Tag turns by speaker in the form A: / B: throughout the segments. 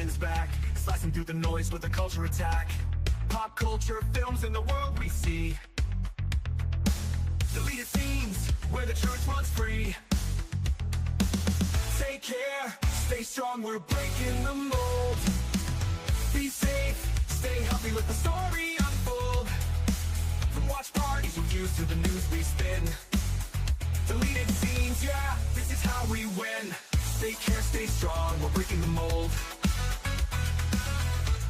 A: coming's back, slicing through the noise with a culture attack. Pop culture, films, and the world we see. Deleted scenes, where the truth runs free. Take care, stay strong, we're breaking the mold. Be safe, stay healthy, let the story unfold. From watch parties we'll use to the news we spin. Deleted scenes, yeah, this is how we win. Take care, stay strong, we're breaking the mold.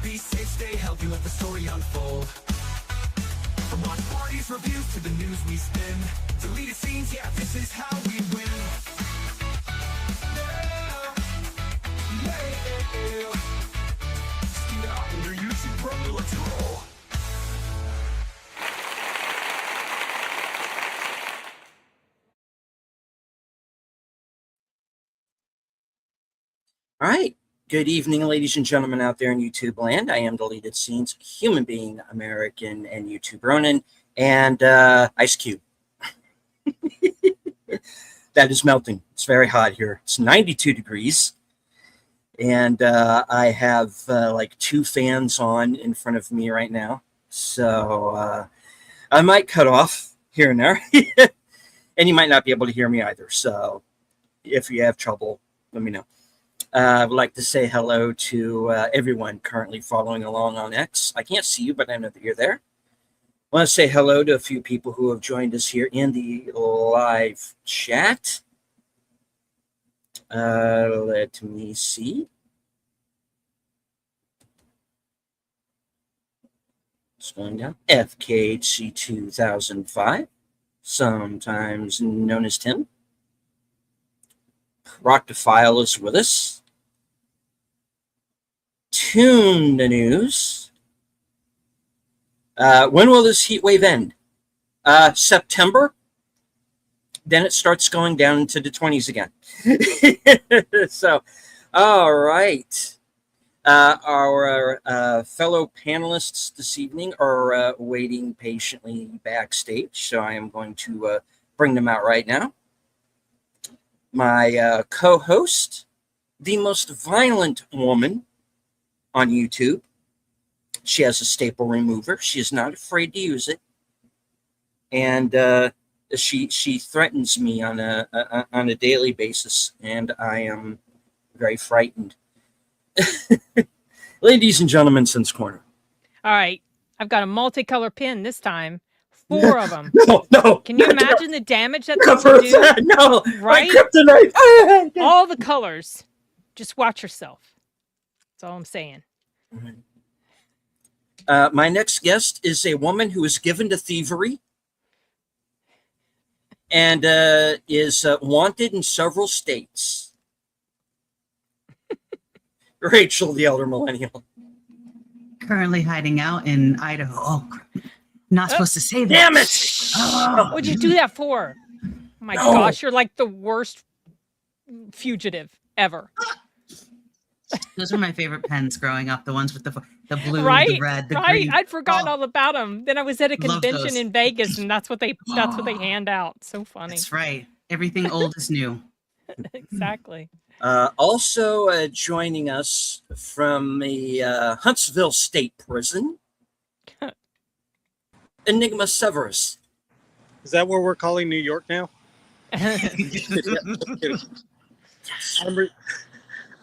A: Be safe, stay healthy, let the story unfold. From watch parties, reviews, to the news we spin. Deleted scenes, yeah, this is how we win.
B: All right. Good evening, ladies and gentlemen out there in YouTube land. I am Deleted Scenes, human being, American, and YouTube Ronin, and Ice Cube. That is melting. It's very hot here. It's 92 degrees. And I have like 2 fans on in front of me right now. So I might cut off here and there. And you might not be able to hear me either. So if you have trouble, let me know. I would like to say hello to everyone currently following along on X. I can't see you, but I know that you're there. I want to say hello to a few people who have joined us here in the live chat. Let me see. It's going down. FKHC 2005, sometimes known as Tim. Rock the File is with us. Tune the News. When will this heat wave end? September. Then it starts going down into the 20s again. So, all right. Our fellow panelists this evening are waiting patiently backstage, so I am going to bring them out right now. My co-host, the most violent woman on YouTube. She has a staple remover. She is not afraid to use it, and she threatens me on a daily basis, and I am very frightened. Ladies and gentlemen, Sin's Corner.
C: All right, I've got a multicolor pin this time. 4 of them.
B: No.
C: Can you imagine the damage that they can do?
B: No.
C: Right?
B: Kryptonite.
C: All the colors. Just watch yourself. That's all I'm saying.
B: My next guest is a woman who is given to thievery and is wanted in several states. Rachel, the elder millennial.
D: Currently hiding out in Idaho. Oh, not supposed to say that.
B: Damn it!
D: Oh.
C: What'd you do that for? Oh my gosh, you're like the worst fugitive ever.
D: Those were my favorite pens growing up. The ones with the blue,
C: right?
D: the red, the
C: right.
D: green.
C: I'd forgotten all about them. Then I was at a convention in Vegas, and that's what they hand out. So funny.
D: That's right. Everything old is new.
C: Exactly.
B: Also joining us from the Huntsville State Prison, Enigma Severus.
E: Is that what we're calling New York now?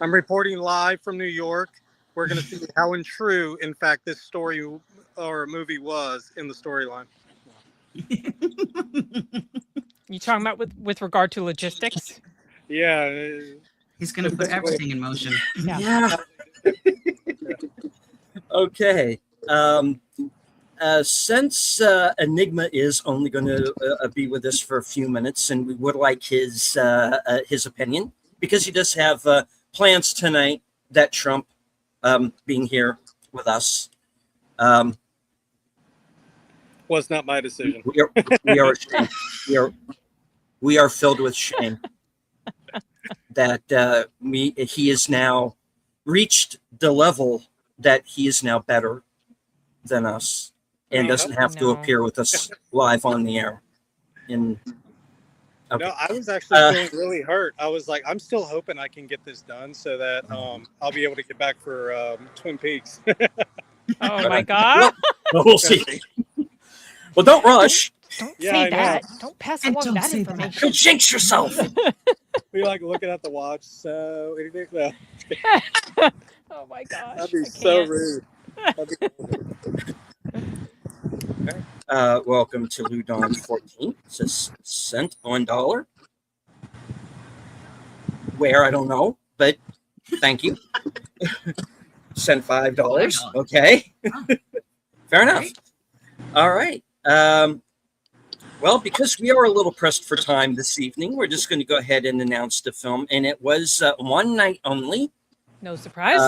E: I'm reporting live from New York. We're going to see how untrue, in fact, this story or movie was in the storyline.
C: You talking about with regard to logistics?
E: Yeah.
D: He's going to put everything in motion.
B: Yeah. Okay. Since Enigma is only going to be with us for a few minutes, and we would like his opinion, because he does have plans tonight that trump being here with us.
E: Was not my decision.
B: We are ashamed. We are filled with shame that he has now reached the level that he is now better than us and doesn't have to appear with us live on the air. And Okay.
E: No, I was actually feeling really hurt. I was like, I'm still hoping I can get this done so that I'll be able to get back for Twin Peaks.
C: Oh my God.
B: Well, we'll see. Well, don't rush.
C: Don't
E: Yeah,
C: say
E: I know.
C: that. Don't pass
D: And
C: along
D: don't
C: that
D: say that.
C: information.
B: Don't jinx yourself.
E: Be like looking at the watch. So anything? No,
C: Oh my gosh.
E: that'd be
C: I
E: so
C: can't.
E: rude.
B: Welcome to Ludon 14. It says cent $1. Where, I don't know, but thank you. Sent $5. Okay. Fair enough. All right. Well, because we are a little pressed for time this evening, we're just going to go ahead and announce the film. And it was one night only.
C: No surprise.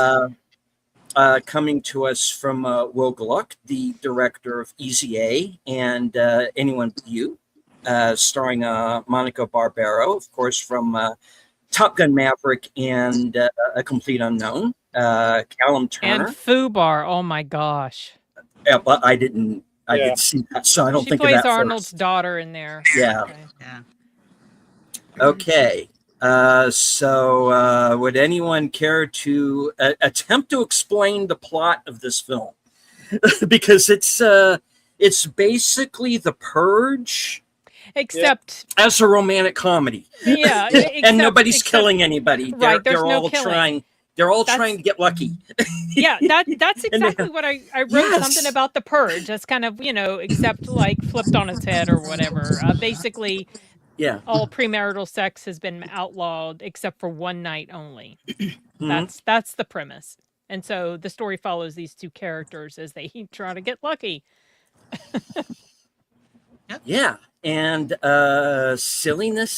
B: Coming to us from Wilky, the director of Easy A and Anyone But You, starring Monica Barbaro, of course, from Top Gun Maverick and A Complete Unknown. Callum Turner.
C: And Fubar. Oh my gosh.
B: Yeah, but I didn't see that, so I don't
C: She
B: think
C: plays
B: of that
C: Arnold's
B: first.
C: daughter in there.
B: Yeah.
C: Okay.
D: Yeah.
B: Okay. So would anyone care to attempt to explain the plot of this film? Because it's basically The Purge
C: Except,
B: as a romantic comedy.
C: yeah,
B: And nobody's killing anybody.
C: Right, there's
B: they're
C: no
B: all
C: killing.
B: trying. They're all trying to get lucky.
C: Yeah, that's exactly what I wrote.
B: Yes.
C: Something about The Purge. That's kind of, except like flipped on its head or whatever. Basically,
B: Yeah.
C: all premarital sex has been outlawed except for one night only.
B: Mhm.
C: That's the premise. And so the story follows these two characters as they try to get lucky.
B: Yeah. And silliness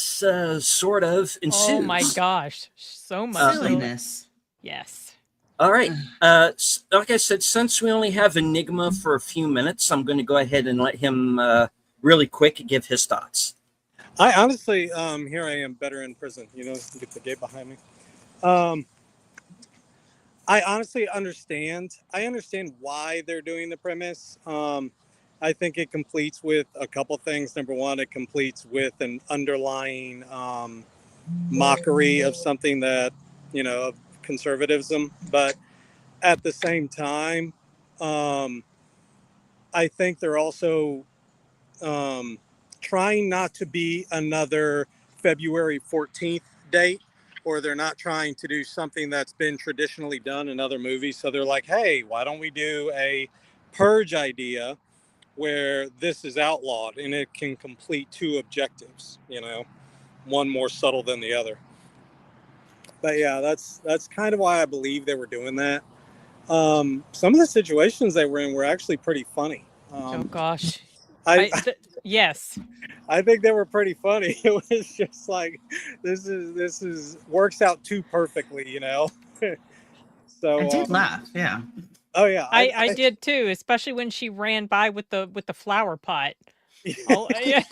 B: sort of ensues.
C: Oh my gosh. So much
D: Silliness.
C: Yes.
B: All right. Like I said, since we only have Enigma for a few minutes, I'm going to go ahead and let him really quick give his thoughts.
E: I honestly, here I am, better in prison. Get the gate behind me. I honestly understand. I understand why they're doing the premise. I think it completes with a couple things. Number one, it completes with an underlying mockery of something that, of conservatism. But at the same time, I think they're also trying not to be another February 14th date, or they're not trying to do something that's been traditionally done in other movies. So they're like, hey, why don't we do a purge idea where this is outlawed and it can complete two objectives, one more subtle than the other. But yeah, that's kind of why I believe they were doing that. Some of the situations they were in were actually pretty funny.
C: Oh gosh.
E: Yes.
C: Yes.
E: I think they were pretty funny. It was just like, this is works out too perfectly, So
D: I did laugh. Yeah.
E: Oh yeah,
C: I did too, especially when she ran by with the flower pot. Oh, yeah.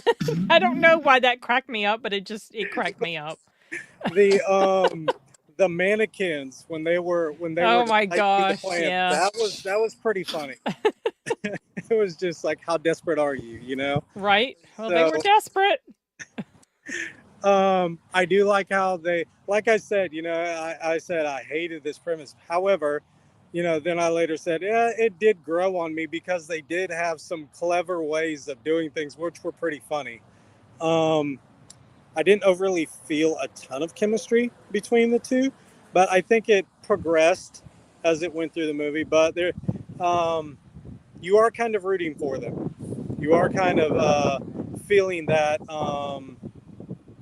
C: I don't know why that cracked me up, but it cracked me up.
E: The mannequins when they were
C: Oh my gosh, yeah.
E: that was pretty funny. It was just like, how desperate are you,
C: Right? Well, they were desperate.
E: I do like how like I said, I said I hated this premise. However, then I later said, yeah, it did grow on me because they did have some clever ways of doing things, which were pretty funny. I didn't overly feel a ton of chemistry between the two, but I think it progressed as it went through the movie. But there, you are kind of rooting for them. You are kind of feeling that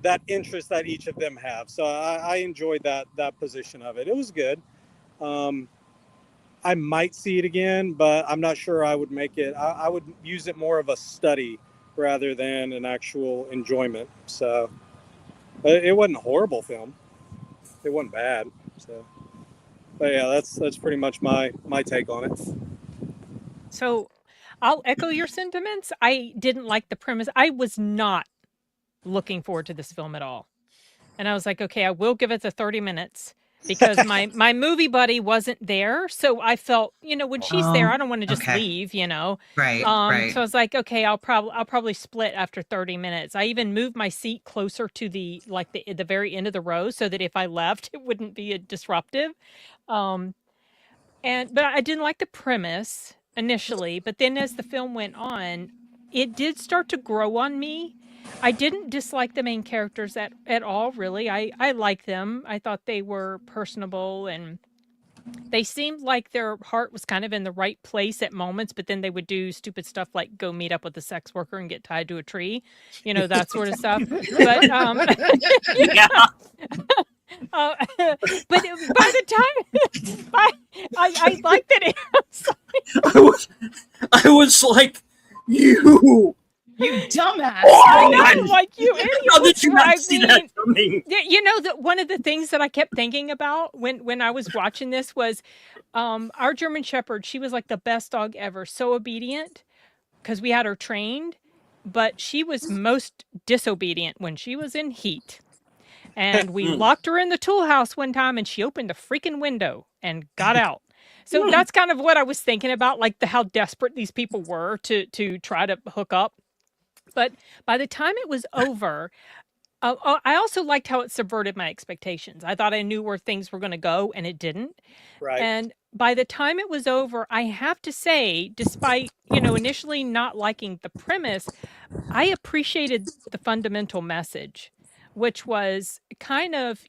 E: that interest that each of them have. So I enjoyed that position of it. It was good. I might see it again, but I'm not sure I would make it. I would use it more of a study rather than an actual enjoyment. So it wasn't a horrible film. It wasn't bad. So, but yeah, that's pretty much my take on it.
C: So I'll echo your sentiments. I didn't like the premise. I was not looking forward to this film at all. And I was like, okay, I will give it the 30 minutes. because my movie buddy wasn't there, so I felt, when she's there,
D: Oh,
C: I don't want to just
D: okay.
C: leave,
D: Right, right.
C: So I was like, okay, I'll probably split after 30 minutes. I even moved my seat closer to the very end of the row so that if I left, it wouldn't be a disruptive. Um, but I didn't like the premise initially, but then as the film went on, it did start to grow on me. I didn't dislike the main characters at all, really. I liked them. I thought they were personable and they seemed like their heart was kind of in the right place at moments, but then they would do stupid stuff like go meet up with a sex worker and get tied to a tree, that sort of stuff. But
B: Yeah.
C: but by the time, I like that it
B: I was like, you.
D: You dumbass.
C: I know, like you idiot.
B: How did you not see that
C: mean,
B: coming?
C: one of the things that I kept thinking about when I was watching this was, our German Shepherd. She was like the best dog ever, so obedient because we had her trained, but she was most disobedient when she was in heat. And we locked her in the tool house one time and she opened the freaking window and got out. So that's kind of what I was thinking about, like how desperate these people were to try to hook up. But by the time it was over, I also liked how it subverted my expectations. I thought I knew where things were going to go and it didn't.
E: Right.
C: And by the time it was over, I have to say, despite, initially not liking the premise, I appreciated the fundamental message, which was kind of,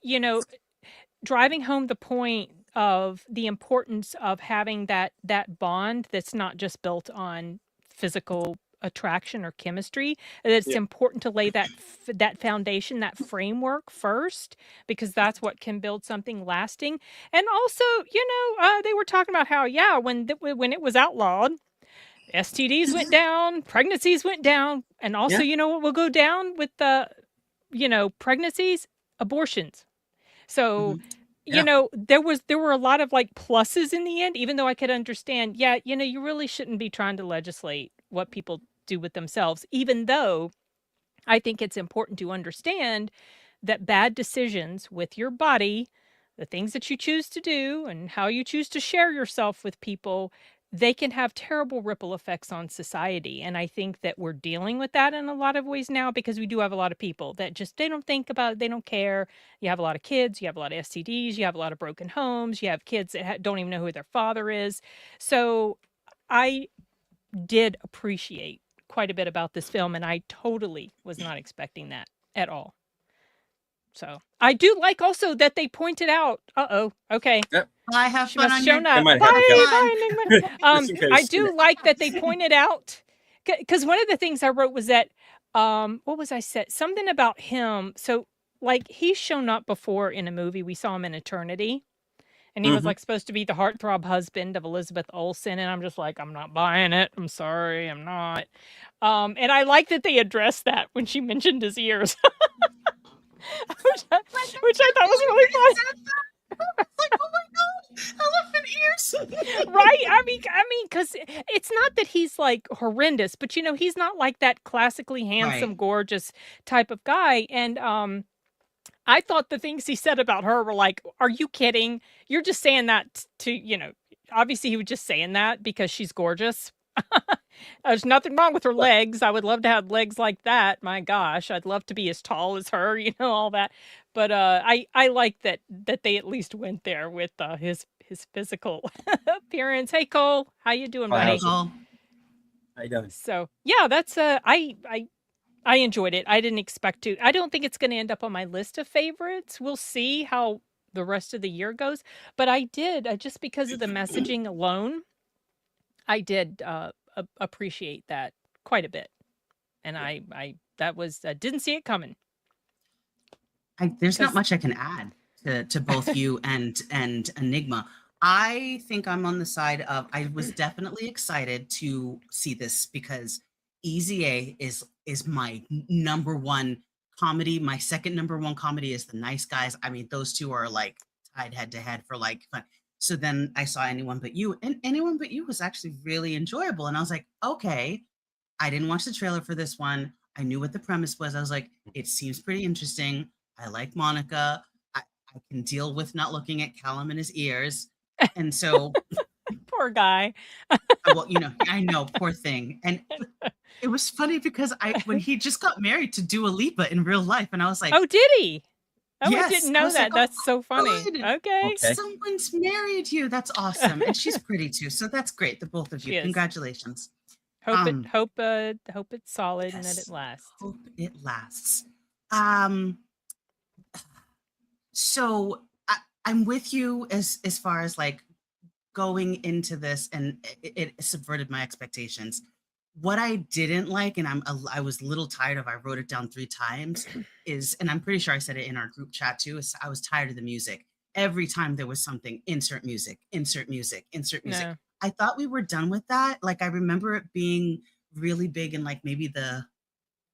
C: driving home the point of the importance of having that bond that's not just built on physical attraction or chemistry. That it's important to lay that foundation, that framework first, because that's what can build something lasting. And also, they were talking about how when it was outlawed, STDs went down, pregnancies went down, and also, what will go down with the pregnancies? Abortions. So, there were a lot of like pluses in the end, even though I could understand, you really shouldn't be trying to legislate what people do with themselves, even though I think it's important to understand that bad decisions with your body, the things that you choose to do and how you choose to share yourself with people, they can have terrible ripple effects on society. And I think that we're dealing with that in a lot of ways now because we do have a lot of people that just, they don't think about it. They don't care. You have a lot of kids, you have a lot of STDs, you have a lot of broken homes, you have kids that don't even know who their father is. So I did appreciate quite a bit about this film, and I totally was not expecting that at all. So I do like also that they pointed out. Okay.
B: Yep.
D: I have
C: She
D: fun
C: must
D: on
C: have
D: your
C: shown up.
B: might
C: Bye,
B: have to go.
C: bye, Enigma.
B: Just in case.
C: I do like that they pointed out, because one of the things I wrote was that, what was I said? Something about him. So, like, he's shown up before in a movie. We saw him in Eternity. And he was like supposed to be the heartthrob husband of Elizabeth Olsen. And I'm just like, I'm not buying it. I'm sorry. I'm not. And I like that they addressed that when she mentioned his ears. which I thought was really funny.
D: Like, oh my god, elephant ears.
C: Right? I mean, because it's not that he's like horrendous, but he's not like that classically handsome, gorgeous type of guy. And I thought the things he said about her were like, are you kidding? You're just saying that to, obviously he was just saying that because she's gorgeous. There's nothing wrong with her legs. I would love to have legs like that. My gosh, I'd love to be as tall as her, all that. But I like that they at least went there with his physical appearance. Hey Cole, how you doing, buddy?
D: Michael.
B: I don't.
C: So yeah, that's I enjoyed it. I didn't expect to. I don't think it's going to end up on my list of favorites. We'll see how the rest of the year goes. But I did, just because of the messaging alone, I did appreciate that quite a bit. And I didn't see it coming.
D: There's not much I can add to both you and Enigma. I think I'm on the side of, I was definitely excited to see this because Easy A is my number one comedy. My second number one comedy is The Nice Guys. I mean, those two are like tied head to head for like fun. So then I saw Anyone But You, and Anyone But You was actually really enjoyable. And I was like, okay, I didn't watch the trailer for this one. I knew what the premise was. I was like, it seems pretty interesting. I like Monica. I can deal with not looking at Callum in his ears. And so,
C: Poor guy.
D: well, I know, poor thing. And it was funny because when he just got married to Dua Lipa in real life, and I was like,
C: Oh, did he? Oh, I
D: yes.
C: didn't
D: I
C: know
D: was like,
C: that. That's so funny.
D: good.
C: Okay.
B: Okay.
D: Someone's married you. That's awesome. And she's pretty too. So that's great. The both of
C: She
D: you.
C: is.
D: Congratulations.
C: Hope it's solid and that
D: Yes.
C: it lasts.
D: Hope it lasts. So I'm with you as far as like going into this, and it subverted my expectations. What I didn't like, and I was a little tired of, I wrote it down 3 times, is, and I'm pretty sure I said it in our group chat too, is I was tired of the music. Every time there was something, insert music, insert music, insert music.
C: No.
D: I thought we were done with that. Like, I remember it being really big in like maybe the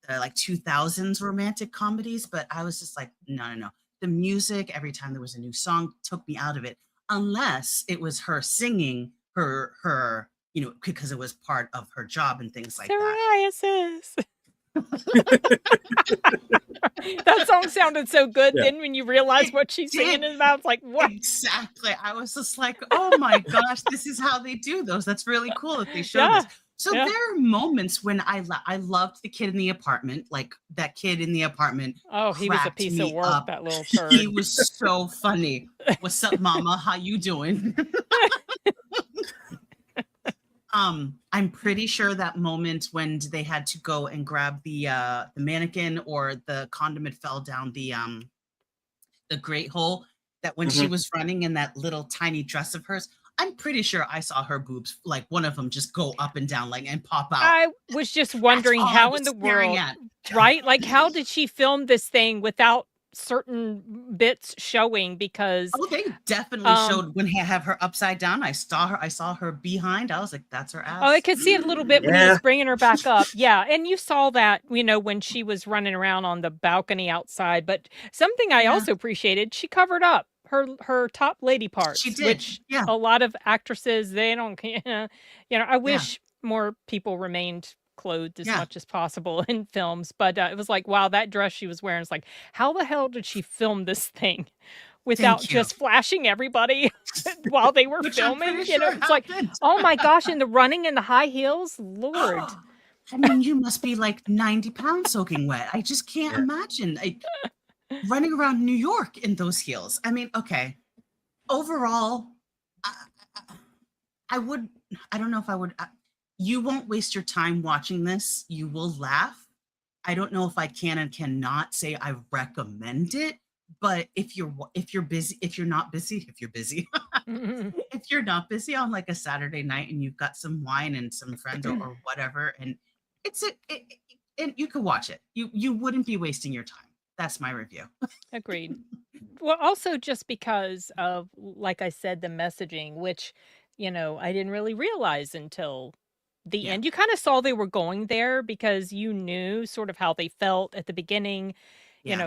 D: like 2000s romantic comedies, but I was just like, no. The music, every time there was a new song, took me out of it, unless it was her singing her because it was part of her job and things like that.
C: Psoriasis. That song sounded so good.
B: Yeah.
C: Then when you realize what she's singing about, it's like, what?
D: Exactly. I was just like, oh my gosh, this is how they do those. That's really cool that they show this. So
C: Yeah.
D: there are moments when I loved the kid in the apartment, like that kid in the apartment.
C: Oh, he was a
D: cracked
C: piece of
D: me
C: work,
D: up.
C: that little turd.
D: He was so funny. What's up, mama? How you doing? I'm pretty sure that moment when they had to go and grab the mannequin, or the condiment fell down the grate hole, that when she was running in that little tiny dress of hers, I'm pretty sure I saw her boobs, like one of them just go up and down, like, and pop out.
C: I was just wondering
D: all I
C: how
D: was
C: in the
D: staring
C: world,
D: at.
C: right? Like, how did she film this thing without certain bits showing? Because
D: Oh, they definitely showed when they have her upside down. I saw her behind. I was like, that's her ass.
C: oh, I could see it a little bit when he was bringing her back up. Yeah, and you saw that, when she was running around on the balcony outside. But something I also appreciated, she covered up her top lady parts.
D: She did.
C: Which a lot of actresses, they don't. I wish more people remained clothed as much as possible in films. But it was like, wow, that dress she was wearing is like, how the hell did she film this thing without just flashing everybody while they were filming? It's like, oh my gosh, and the running and the high heels, Lord.
D: I mean, you must be like 90 pounds soaking wet. I just can't imagine running around New York in those heels. I mean, okay. Overall, I don't know if I would. You won't waste your time watching this. You will laugh. I don't know if I can and cannot say I recommend it, but if you're busy, if you're not busy on like a Saturday night and you've got some wine and some friends or whatever, and and you could watch it. You wouldn't be wasting your time. That's my review.
C: Agreed. Well, also just because of, like I said, the messaging, which, I didn't really realize until the end. You kind of saw they were going there because you knew sort of how they felt at the beginning.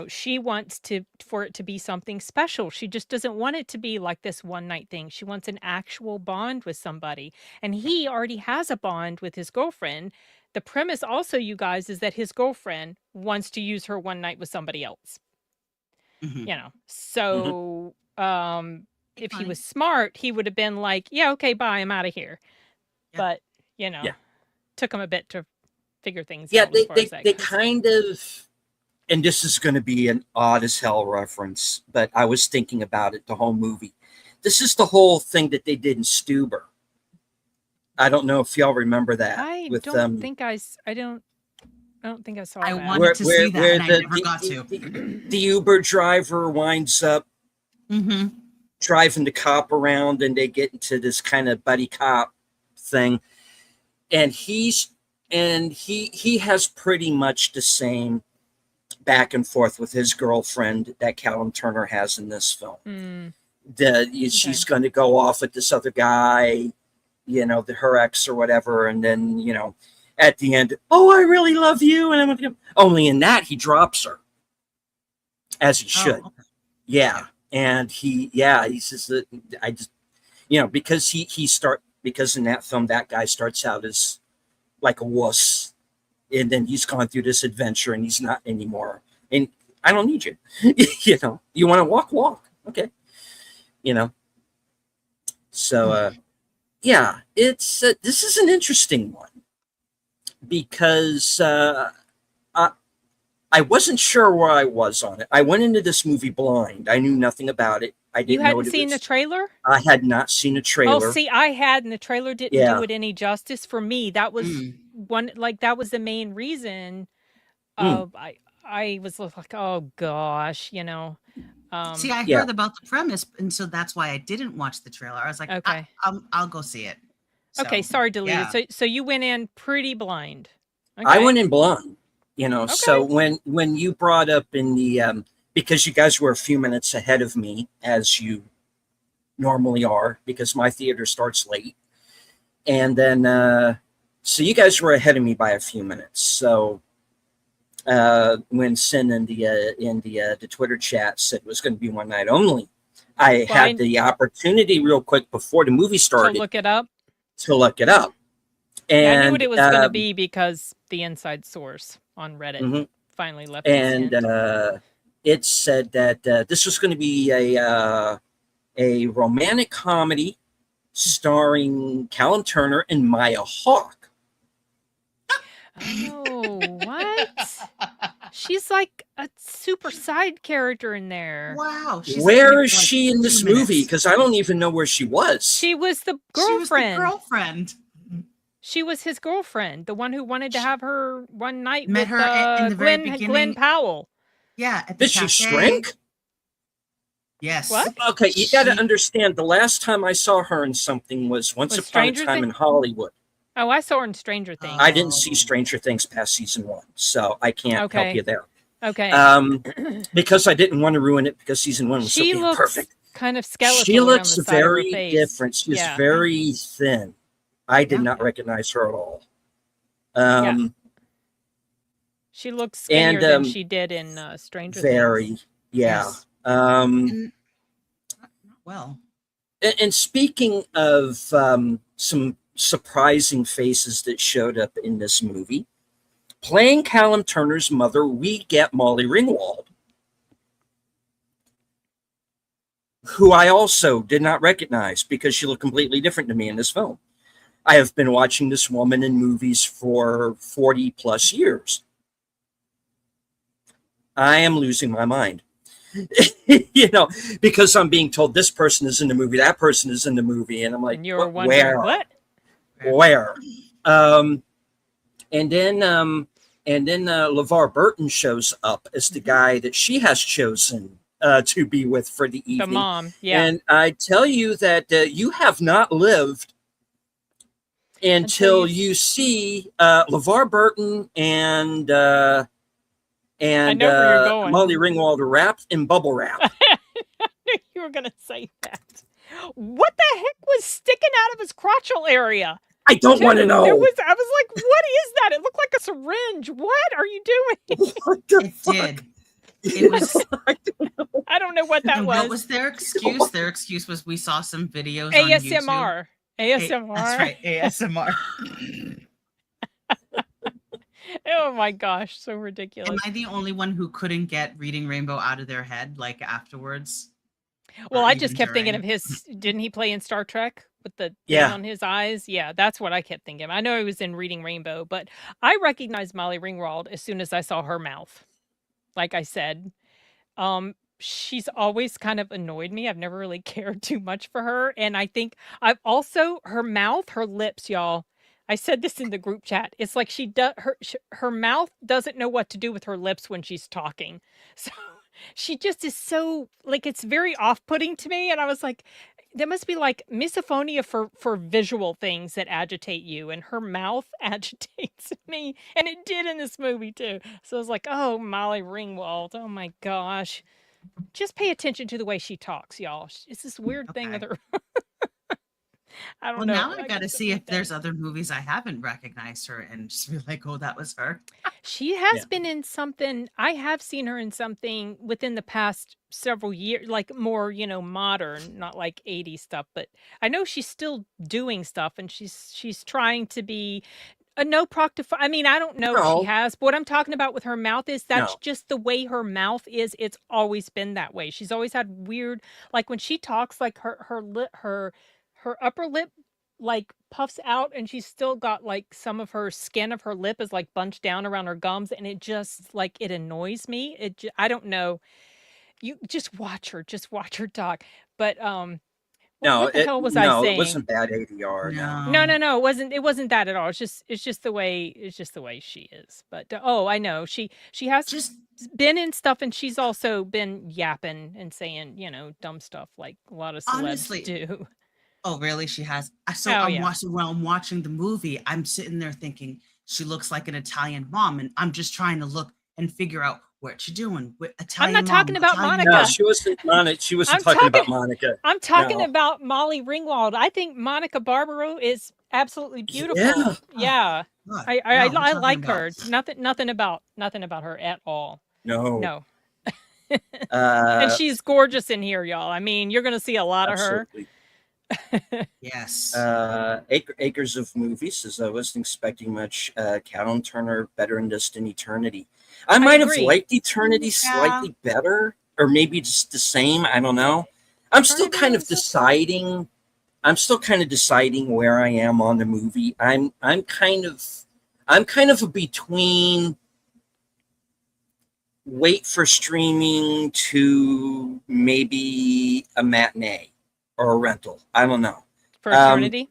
C: She wants for it to be something special. She just doesn't want it to be like this one night thing. She wants an actual bond with somebody. And he already has a bond with his girlfriend. The premise also, you guys, is that his girlfriend wants to use her one night with somebody else. So if he was smart, he would have been like, yeah, okay, bye, I'm out of here. But, took him a bit to figure things out.
B: They kind of, and this is going to be an odd as hell reference, but I was thinking about it the whole movie. This is the whole thing that they did in Stuber. I don't know if y'all remember that.
C: I don't think I saw that.
D: I wanted to see that, and I never got to.
B: The Uber driver winds up driving the cop around, and they get into this kind of buddy cop thing. And he has pretty much the same back and forth with his girlfriend that Callum Turner has in this film. She's going to go off with this other guy, her ex or whatever, and then at the end, oh, I really love you, and I'm going to. Only in that he drops her, as he should. And he says that I just, because in that film that guy starts out as like a wuss, and then he's gone through this adventure and he's not anymore, and I don't need you. You want to walk. okay, you know. So yeah, it's this is an interesting one because I wasn't sure where I was on it. I went into this movie blind. I knew nothing about it. I
C: You
B: didn't know
C: hadn't
B: what it
C: seen the
B: was.
C: trailer?
B: I had not seen a
C: Oh,
B: trailer.
C: see, I had, and the trailer didn't do
B: Yeah.
C: it any justice for me. That was
D: Mm.
C: one, like, that was the main reason
B: Mm,
C: of I was like, oh gosh,
D: See, I
B: yeah.
D: heard about the premise, and so that's why I didn't watch the trailer. I was like,
C: Okay.
D: I'll go see it.
C: Okay,
D: So,
C: sorry, deleted.
D: yeah.
C: So you went in pretty blind.
B: I
C: Okay.
B: went in blind, you know.
C: Okay.
B: So when you brought up in the because you guys were a few minutes ahead of me, as you normally are, because my theater starts late, and then so you guys were ahead of me by a few minutes. So when Sin in the Twitter chat said it was going to be one night only, I
C: Well,
B: had the opportunity real quick before the movie
C: to
B: started
C: look it up.
B: to look it up.
C: Yeah, I knew what
B: And
C: it was going to be because the inside source on Reddit
B: mhm.
C: finally left his
B: and
C: hint.
B: it said that this was going to be a romantic comedy starring Callum Turner and Maya Hawke.
C: Oh, what? She's like a super side character in there.
D: Wow. She's
B: Where
D: like
B: is
D: for, like,
B: she in
D: 2
B: this movie?
D: minutes.
B: Because I don't even know where she was.
C: She was the
D: She was the
C: girlfriend.
D: girlfriend.
C: She was his girlfriend, the one who wanted to have her one night
D: Met
C: with
D: her in the very
C: Glenn
D: beginning.
C: Powell.
D: Yeah, at the
B: Did she
D: cafe.
B: shrink?
D: Yes.
C: What?
B: Okay, you got to
D: She-
B: understand. The last time I saw her in something was Once
C: Was
B: Upon a
C: Stranger
B: Time
C: Things?
B: in Hollywood.
C: Oh, I saw her in Stranger Things.
B: I didn't
D: Oh.
B: see Stranger Things past season 1, so I can't help
C: Okay.
B: you there.
C: Okay.
B: Because I didn't want to ruin it because season 1 was
C: She
B: so damn
C: looks
B: perfect.
C: kind of skeletal
B: She
C: around
B: looks
C: the side of her
B: very
C: face.
B: different. She's
C: Yeah.
B: very thin. I did
D: Yeah.
B: not recognize her at all.
C: She looks skinnier
B: and
C: than she did in Stranger
B: very,
C: Things.
B: yeah.
D: Yes.
B: And
D: Well.
B: speaking of some surprising faces that showed up in this movie, playing Callum Turner's mother, we get Molly Ringwald, who I also did not recognize because she looked completely different to me in this film. I have been watching this woman in movies for 40 plus years. I am losing my mind. You know, because I'm being told this person is in the movie, that person is in the movie, and I'm like,
C: And you were wondering
B: where?
C: what?
B: Where? And then LeVar Burton shows up as the guy that she has chosen to be with for the evening.
C: The mom, yeah.
B: And I tell you that you have not lived until you see LeVar Burton and
C: I know where you're going.
B: Molly Ringwald wrapped in bubble wrap.
C: I knew you were going to say that. What the heck was sticking out of his crotchal area?
B: I don't want to know.
C: I was like, what is that? It looked like a syringe. What are you doing?
B: What the
D: It
B: fuck?
D: did. It was.
C: I don't know what that
D: And
C: was.
D: what was their excuse? Their excuse was we saw some videos on YouTube.
C: ASMR. ASMR.
D: That's right, ASMR.
C: Oh my gosh, so
D: Am
C: ridiculous.
D: I the only one who couldn't get Reading Rainbow out of their head, like afterwards?
C: Well,
D: Or
C: I just
D: even
C: kept thinking
D: during?
C: of his. Didn't he play in Star Trek with the thing
B: Yeah.
C: on his eyes? Yeah, that's what I kept thinking. I know he was in Reading Rainbow, but I recognized Molly Ringwald as soon as I saw her mouth. Like I said, she's always kind of annoyed me. I've never really cared too much for her, and I think I've also her mouth, her lips, y'all. I said this in the group chat. It's like she does her mouth doesn't know what to do with her lips when she's talking. So she just is so like it's very off-putting to me. And I was like, there must be like misophonia for visual things that agitate you, and her mouth agitates me, and it did in this movie too. So I was like, oh, Molly Ringwald, oh my gosh, just pay attention to the way she talks, y'all. It's this weird thing with
D: Okay.
C: her. I don't
D: Well,
C: know.
D: now I
C: I
D: got to
C: just
D: see
C: don't
D: if
C: like that.
D: there's other movies I haven't recognized her and just be like, oh, that was her.
C: She has
B: Yeah.
C: been in something. I have seen her in something within the past several years, like more, modern, not like 80s stuff, but I know she's still doing stuff, and she's trying to be no proctify. I mean, I don't know if she
B: No,
C: has, but what I'm talking about with her mouth is that's
B: no.
C: just the way her mouth is. It's always been that way. She's always had weird, like when she talks, like her upper lip like puffs out, and she's still got like some of her skin of her lip is like bunched down around her gums, and it just like it annoys me. I don't know. You just watch her talk. But
B: No,
C: what the hell was I
B: it
C: saying?
B: wasn't bad ADR. No.
C: No,
D: No.
C: no, no, it wasn't that at all. It's just the way she is. But oh, I know. She has
D: Just
C: been in stuff, and she's also been yapping and saying, dumb stuff like a lot of celebs
D: honestly,
C: do.
D: oh, really? She has. So
C: Oh
D: I'm
C: yeah.
D: watching while I'm watching the movie. I'm sitting there thinking she looks like an Italian mom, and I'm just trying to look and figure out what you doing with
C: I'm not
D: Italian
C: talking
D: mom,
C: about
D: Italian
B: No,
C: Monica.
D: mom.
B: she wasn't Monica. She wasn't
C: I'm
B: talking
C: talking
B: about Monica.
C: I'm talking
B: No.
C: about Molly Ringwald. I think Monica Barbaro is absolutely beautiful.
B: Yeah.
D: Oh,
C: Yeah.
D: God.
C: I
D: No, we're
C: I
D: talking
C: like
D: about.
C: her. Nothing about her at all.
B: No.
C: No. And
B: Uh,
C: she's gorgeous in here, y'all. I mean, you're going to see a lot of her.
B: absolutely.
D: Yes.
B: Acres of movies, as I wasn't expecting much. Callum Turner, better in this than Eternity. I might have
C: agree.
B: liked Eternity
D: Yeah.
B: slightly better, or maybe just the same. I don't know. I'm still kind of deciding. I'm still kind of deciding where I am on the movie. I'm kind of a between wait for streaming to maybe a matinee or a rental. I don't know.
C: For Eternity?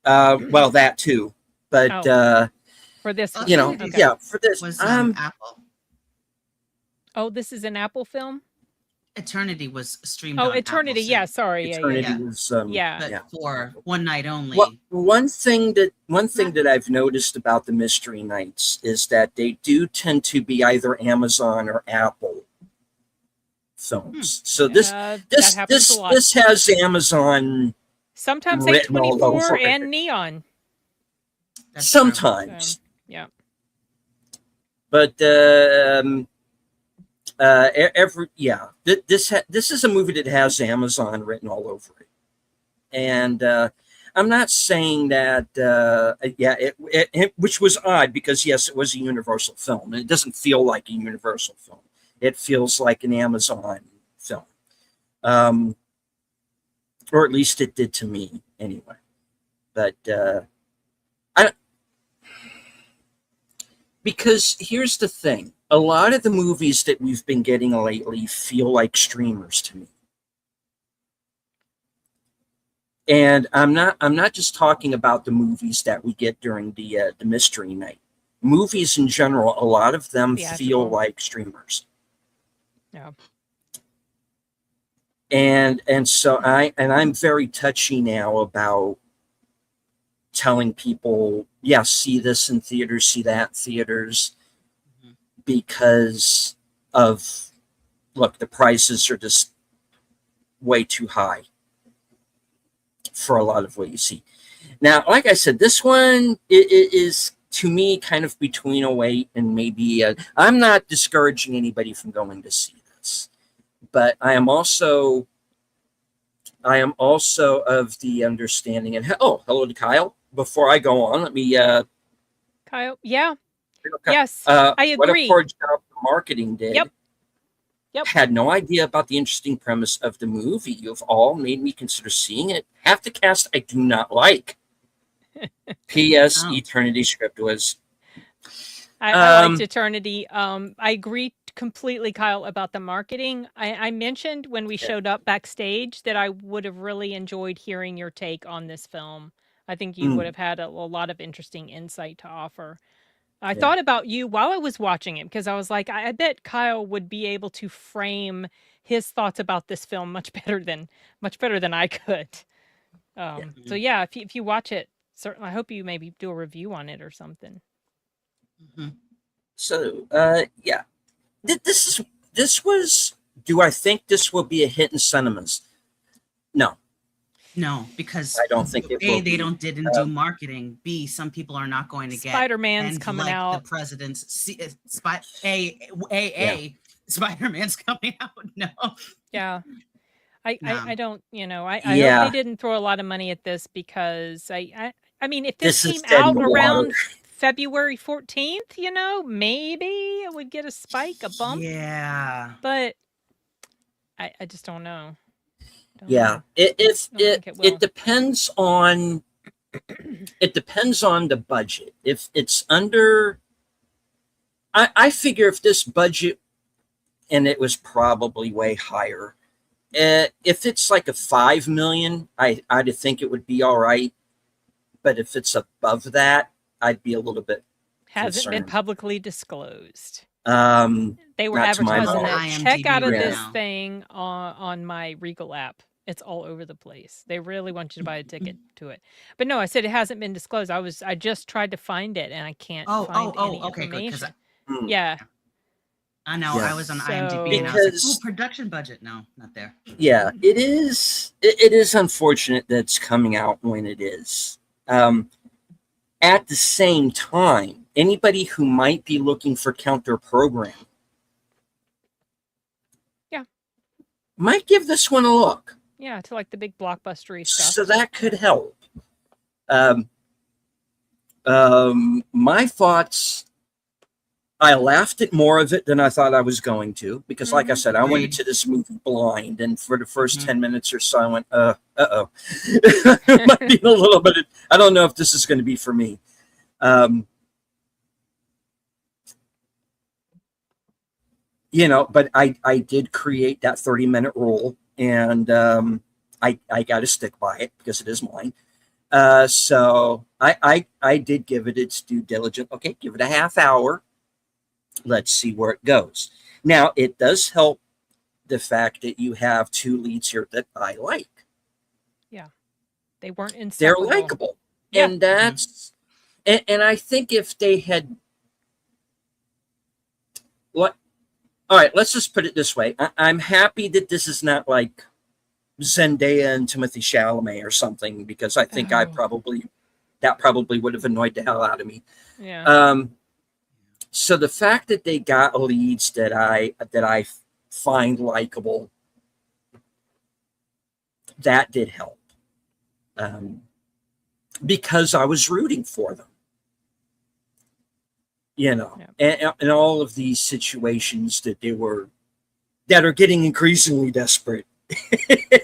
B: Well, that too, but
C: For this
D: Oh,
C: one?
D: Eternity
B: yeah, for this,
D: was Apple.
C: Oh, this is an Apple film?
D: Eternity was streamed
C: Oh,
D: on
C: Eternity.
D: Apple
C: Yeah,
D: soon,
C: sorry.
B: Eternity
C: Yeah.
B: was
C: Yeah.
D: but
B: yeah.
D: for one night only.
B: Well, one thing that I've noticed about the Mystery Nights is that they do tend to be either Amazon or Apple films. So
C: that happens a lot.
B: this has Amazon
C: Sometimes
B: written all
C: A24
B: over it.
C: and Neon.
D: That's true.
B: Sometimes.
C: Yeah.
B: But this is a movie that has Amazon written all over it, and I'm not saying that which was odd because yes, it was a Universal film, and it doesn't feel like a Universal film. It feels like an Amazon film, or at least it did to me anyway. But because here's the thing. A lot of the movies that we've been getting lately feel like streamers to me. And I'm not just talking about the movies that we get during the Mystery Night. Movies in general, a lot of them feel
C: Theatrical.
B: like streamers.
C: Yeah.
B: And so I'm very touchy now about telling people, yeah, see this in theaters, see that in theaters, because of, look, the prices are just way too high for a lot of what you see. Now, like I said, this one it is, to me, kind of between a wait and maybe I'm not discouraging anybody from going to see this, but I am also of the understanding, and hello to Kyle. Before I go on, let me
C: Kyle. Yeah.
B: okay.
C: Yes. I
B: What a
C: agree.
B: poor job the marketing did.
C: Yep.
B: Had no idea about the interesting premise of the movie. You've all made me consider seeing it. Half the cast I do not like. P.S.
D: Oh.
B: Eternity script was.
C: I liked Eternity. I agree completely, Kyle, about the marketing. I mentioned when we showed up backstage that I would have really enjoyed hearing your take on this film. I think you would have had a lot of interesting insight to offer. I thought about you while I was watching it because I was like, I bet Kyle would be able to frame his thoughts about this film much better than I could. So yeah, if you watch it, certainly I hope you maybe do a review on it or something.
B: So yeah, this was. Do I think this will be a hit in cinemas? No.
D: No, because
B: I don't think it will
D: A, they
B: be.
D: didn't do marketing. B, some people are not going to get
C: Spider-Man's
D: and
C: coming
D: like
C: out.
D: The president's Spider-Man's coming out. No.
C: Yeah. I
D: No.
C: don't, I
B: Yeah.
C: hope they didn't throw a lot of money at this because I mean, if this
B: This is
C: came
B: dead in
C: out
B: the water.
C: around February 14th, you know, maybe it would get a spike, a bump,
D: Yeah.
C: but I just don't know. Don't
B: Yeah,
C: know.
B: it
C: Don't think it will.
B: depends on the budget. If it's under, I figure if this budget, and it was probably way higher. If it's like a 5 million, I'd think it would be all right. But if it's above that, I'd be a little bit
C: Hasn't been
B: concerned.
C: publicly disclosed.
B: Um,
C: They were
B: not to my
C: advertising
B: knowledge.
C: that. Check out of
D: IMDb
C: this
D: now.
C: thing on my Regal app. It's all over the place. They really want you to buy a ticket to it. But no, I said it hasn't been disclosed. I just tried to find it and I can't find any
D: okay, good.
C: information.
B: Hmm.
C: Yeah.
D: I know.
B: Yeah.
D: I was on IMDb and I was like,
B: Because-
D: "Oh, production budget." No, not there.
B: Yeah, it is. It is unfortunate that it's coming out when it is. At the same time, anybody who might be looking for counter program,
C: Yeah.
B: might give this one a look.
C: Yeah, to like the big blockbustery stuff.
B: So that could help. My thoughts. I laughed at more of it than I thought I was going to, because like I said, I went
D: Agreed.
B: into this movie blind, and for the first
D: Mhm.
B: 10 minutes or so, I went, uh-oh. Might be a little bit, I don't know if this is going to be for me. You know, but I did create that 30-minute rule, and I got to stick by it because it is mine. So I did give it its due diligence. Okay, give it a half hour. Let's see where it goes. Now, it does help the fact that you have two leads here that I like.
C: They weren't
B: They're
C: inseparable.
B: likable.
C: Yeah.
B: And that's, and I think if they had, what, all right, let's just put it this way. I'm happy that this is not like Zendaya and Timothy Chalamet or something, because I think that probably would have annoyed the hell out of me.
C: Yeah.
B: So the fact that they got leads that I find likable, that did help. Because I was rooting for them. You know, and all of these situations that that are getting increasingly desperate.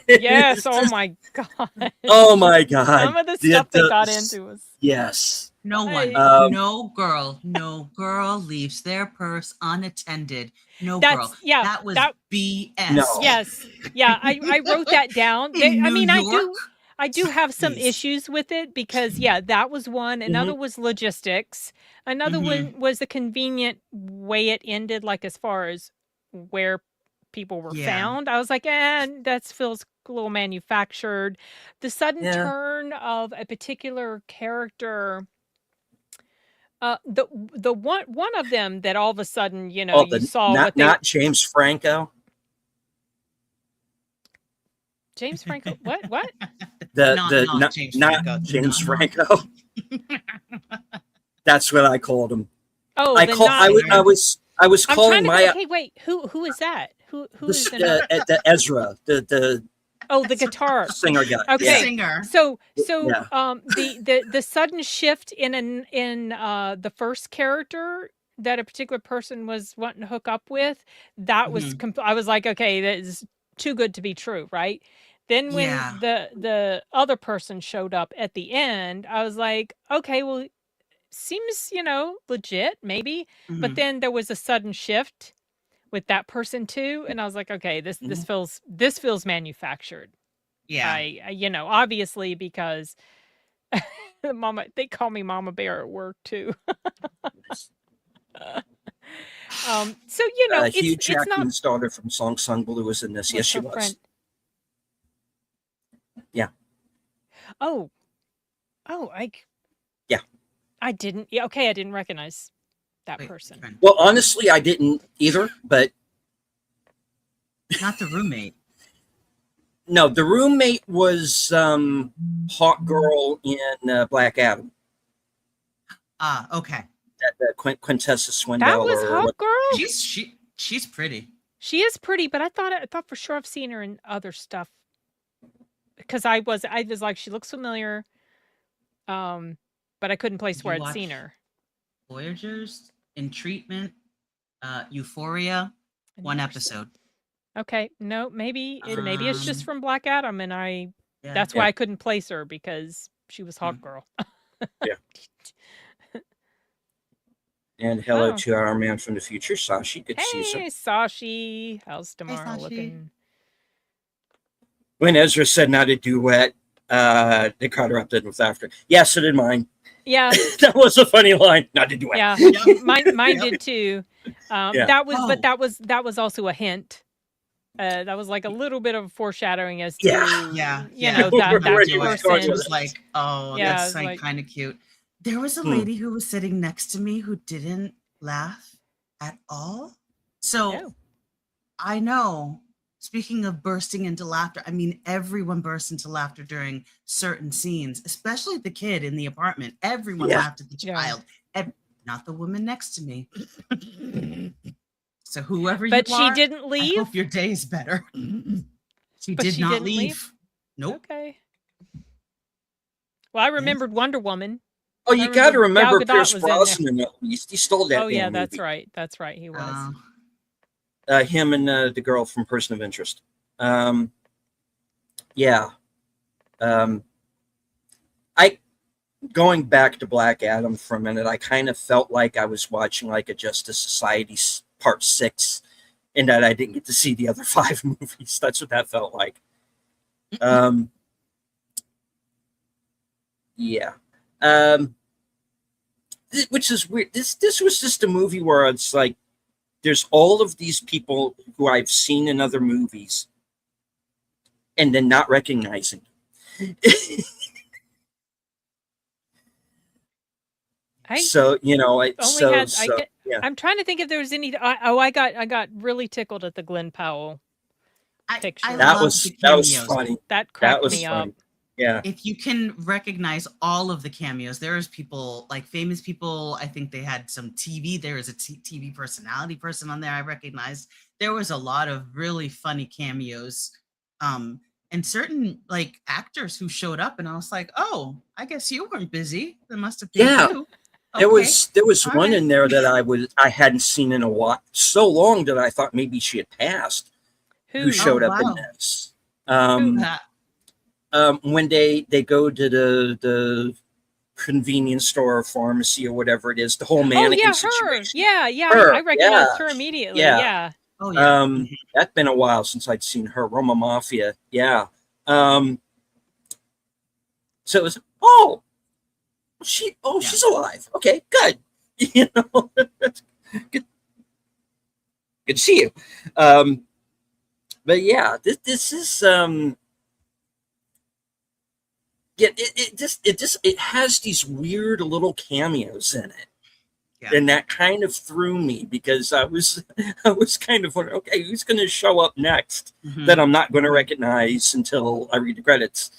C: Yes. Oh my god.
B: Oh my God.
C: Some of the stuff they got into was.
B: Yes.
D: No one, no girl leaves their purse unattended. No girl.
C: Yeah.
D: That was BS.
B: No.
C: Yes. Yeah. I wrote that down.
D: In New York?
C: I do have some
D: Please.
C: issues with it because that was one. Another was logistics. Another one was the convenient way it ended, like as far as where people were found. I was like, that feels a little manufactured. The sudden turn of a particular character. The one of them that all of a sudden, you saw
B: not James Franco.
C: James Franco. What?
D: Not
B: James Franco. That's what I called him.
C: Oh,
B: I was calling my.
C: Okay, wait. Who is that? Who is
B: the Ezra, the
C: guitar
B: singer guy.
C: Okay,
D: singer.
C: So the sudden shift in the first character that a particular person was wanting to hook up with, that was I was like, okay, that is too good to be true, right? Then when the other person showed up at the end, I was like, okay, well, seems legit maybe, but then there was a sudden shift with that person too, and I was like, okay, this feels manufactured.
D: Yeah,
C: I obviously because they call me Mama Bear at work too. So
B: Hugh
C: it's
B: Jackman's daughter from Song Sung Blue was in this. Yes, she was.
C: friend.
B: Yeah.
C: Oh, I didn't. Yeah, okay, I didn't recognize that person.
D: Friend.
B: Well, honestly, I didn't either, but
D: Not the roommate.
B: no, the roommate was Hawk Girl in Black Adam.
D: Okay.
B: That Quintessa Swindell.
C: That was Hawk Girl.
D: She's pretty.
C: She is pretty, but I thought for sure I've seen her in other stuff because I was like, she looks familiar. but I couldn't place
D: Did
C: where
D: you
C: I'd seen
D: watch
C: her.
D: Voyagers, In Treatment, Euphoria?
C: I
D: One
C: never saw-
D: episode.
C: Okay, no, maybe it's just
D: Um,
C: from Black Adam, and
D: Yeah.
C: that's why
B: Yeah.
C: I couldn't place her because she was Hawk Girl.
B: Yeah. And hello
C: Oh.
B: to our man from the future, Sashi. Good to see you, sir.
C: Hey, Sashi, how's tomorrow
D: Sashi.
C: looking?
B: When Ezra said not a duet, they caught her up with after. Yeah, so did mine.
C: Yeah,
B: That was a funny line. Not a duet.
C: yeah,
D: Yep.
C: mine
D: Yep.
C: did too.
B: Yeah.
C: That was, but
D: Oh.
C: that was also a hint. That was like a little bit of foreshadowing as to,
B: Yeah.
C: you know,
B: Where
C: that
B: he was going
C: person.
B: with
D: It was like, oh,
C: Yeah,
D: that's
C: it's
D: like
C: like-
D: kind of cute. There was a
B: Hmm.
D: lady who was sitting next to me who didn't laugh at all. So
C: Oh.
D: I know, speaking of bursting into laughter, I mean, everyone bursts into laughter during certain scenes, especially the kid in the apartment. Everyone
B: Yeah.
D: laughed at the
C: Yeah.
D: child, and not the woman next to me. So whoever
C: But
D: you
C: she
D: are,
C: didn't
D: I
C: leave.
D: hope your day is better. She
C: But
D: did
C: she
D: not
C: didn't
D: leave.
C: leave?
D: Nope.
C: Okay. Well, I remembered Wonder Woman.
B: Oh, you
C: I
B: got to
C: remember
B: remember
C: Gal Gadot
B: Pierce
C: was in there.
B: Brosnan at least. He stole that
C: Oh yeah,
B: damn
C: that's
B: movie.
C: right. That's right. He was.
B: Him and the girl from Person of Interest. Yeah. I going back to Black Adam for a minute, I kind of felt like I was watching like a Justice Society Part 6, and that I didn't get to see the other 5 movies. That's what that felt like. Yeah. Which is weird. This was just a movie where it's like there's all of these people who I've seen in other movies and then not recognizing them. So, you know,
C: I'm trying to think if there was any. I got really tickled at the Glenn Powell picture.
D: I
B: that
D: love
B: was
D: the
B: that was
D: cameos.
B: funny.
C: That cracked
B: was
C: me
B: funny.
C: up.
B: Yeah.
D: If you can recognize all of the cameos, there's people like famous people. I think they had some TV. There was a TV personality person on there I recognized. There was a lot of really funny cameos. And certain like actors who showed up, and I was like, "Oh, I guess you weren't busy. There must have been you."
B: There
D: Okay.
B: was
D: All
B: one
D: right.
B: in there that I hadn't seen in a while, so long that I thought maybe she had passed. Who showed up in
D: wow.
B: this?
D: That-
B: When they go to the convenience store or pharmacy or whatever it is, the whole mannequin
C: her.
B: situation.
C: Yeah.
B: Her,
C: I recognized
B: yeah.
C: her immediately.
B: Yeah.
C: Yeah.
D: Oh yeah.
B: That's been a while since I'd seen her. Roma Mafia. Yeah. So it was, she's alive. Okay, good. You know, good to see you. But yeah, this is yeah, it has these weird little cameos in it.
D: Yeah.
B: And that kind of threw me because I was kind of wondering, okay, who's going to show up next that I'm not going to recognize until I read the credits.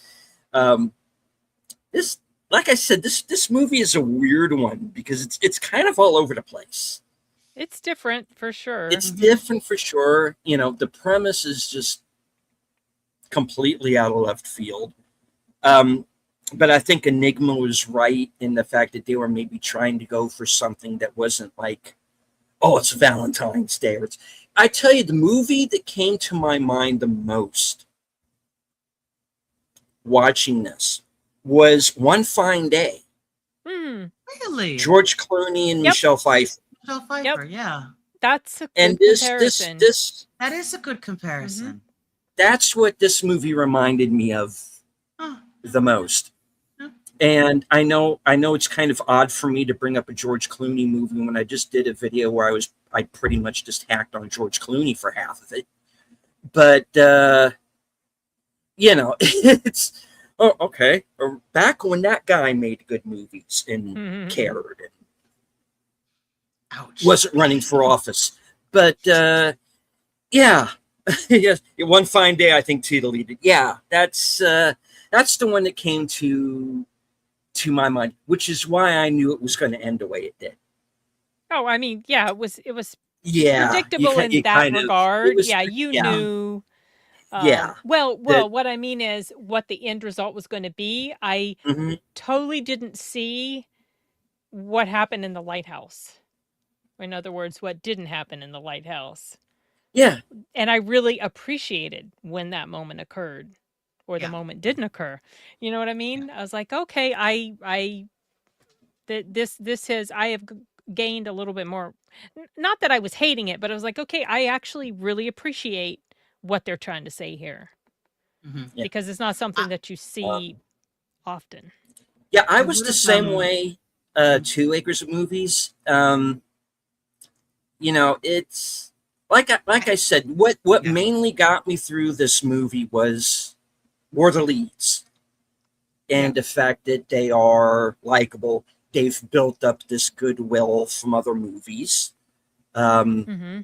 B: This, like I said, this movie is a weird one because it's kind of all over the place.
C: It's different for sure.
B: It's different for sure. You know, the premise is just completely out of left field. But I think Enigma was right in the fact that they were maybe trying to go for something that wasn't like, oh, it's Valentine's Day. I tell you, the movie that came to my mind the most watching this was One Fine Day.
D: Really?
B: George Clooney and Michelle Pfeiffer.
D: Michelle Pfeiffer, yeah.
C: That's a good
B: And
C: comparison.
D: That is a good comparison.
B: That's what this movie reminded me of the most. And I know it's kind of odd for me to bring up a George Clooney movie when I just did a video where I pretty much just hacked on George Clooney for half of it. But you know, it's okay. Back when that guy made good movies and cared and
D: Ouch.
B: wasn't running for office. But yeah. Yes, One Fine Day, I think Tita deleted. Yeah, that's the one that came to my mind, which is why I knew it was going to end the way it did.
C: Oh, I mean, yeah, it was
B: Yeah,
C: predictable in that regard.
B: Was,
C: you knew
B: Yeah.
C: Well,
B: That,
C: what I mean is what the end result was going to be. I
B: mhm.
C: totally didn't see what happened in the lighthouse. In other words, what didn't happen in the lighthouse.
B: Yeah.
C: And I really appreciated when that moment occurred or the
D: Yeah.
C: moment didn't occur. You know what I
D: Yeah.
C: mean? I was like, okay, this has I have gained a little bit more. Not that I was hating it, but I was like, okay, I actually really appreciate what they're trying to say here
D: Mhm.
B: Yeah.
C: because it's not something
D: I,
C: that you
B: Uh,
C: see often.
B: yeah. I
D: I
B: was
D: would
B: the
D: have
B: same way.
D: mhm.
B: 2 acres of movies. It's like I said. What
D: Yeah.
B: mainly got me through this movie were the leads
D: Yeah.
B: and the fact that they are likable. They've built up this goodwill from other movies. Um,
C: Mm-hmm.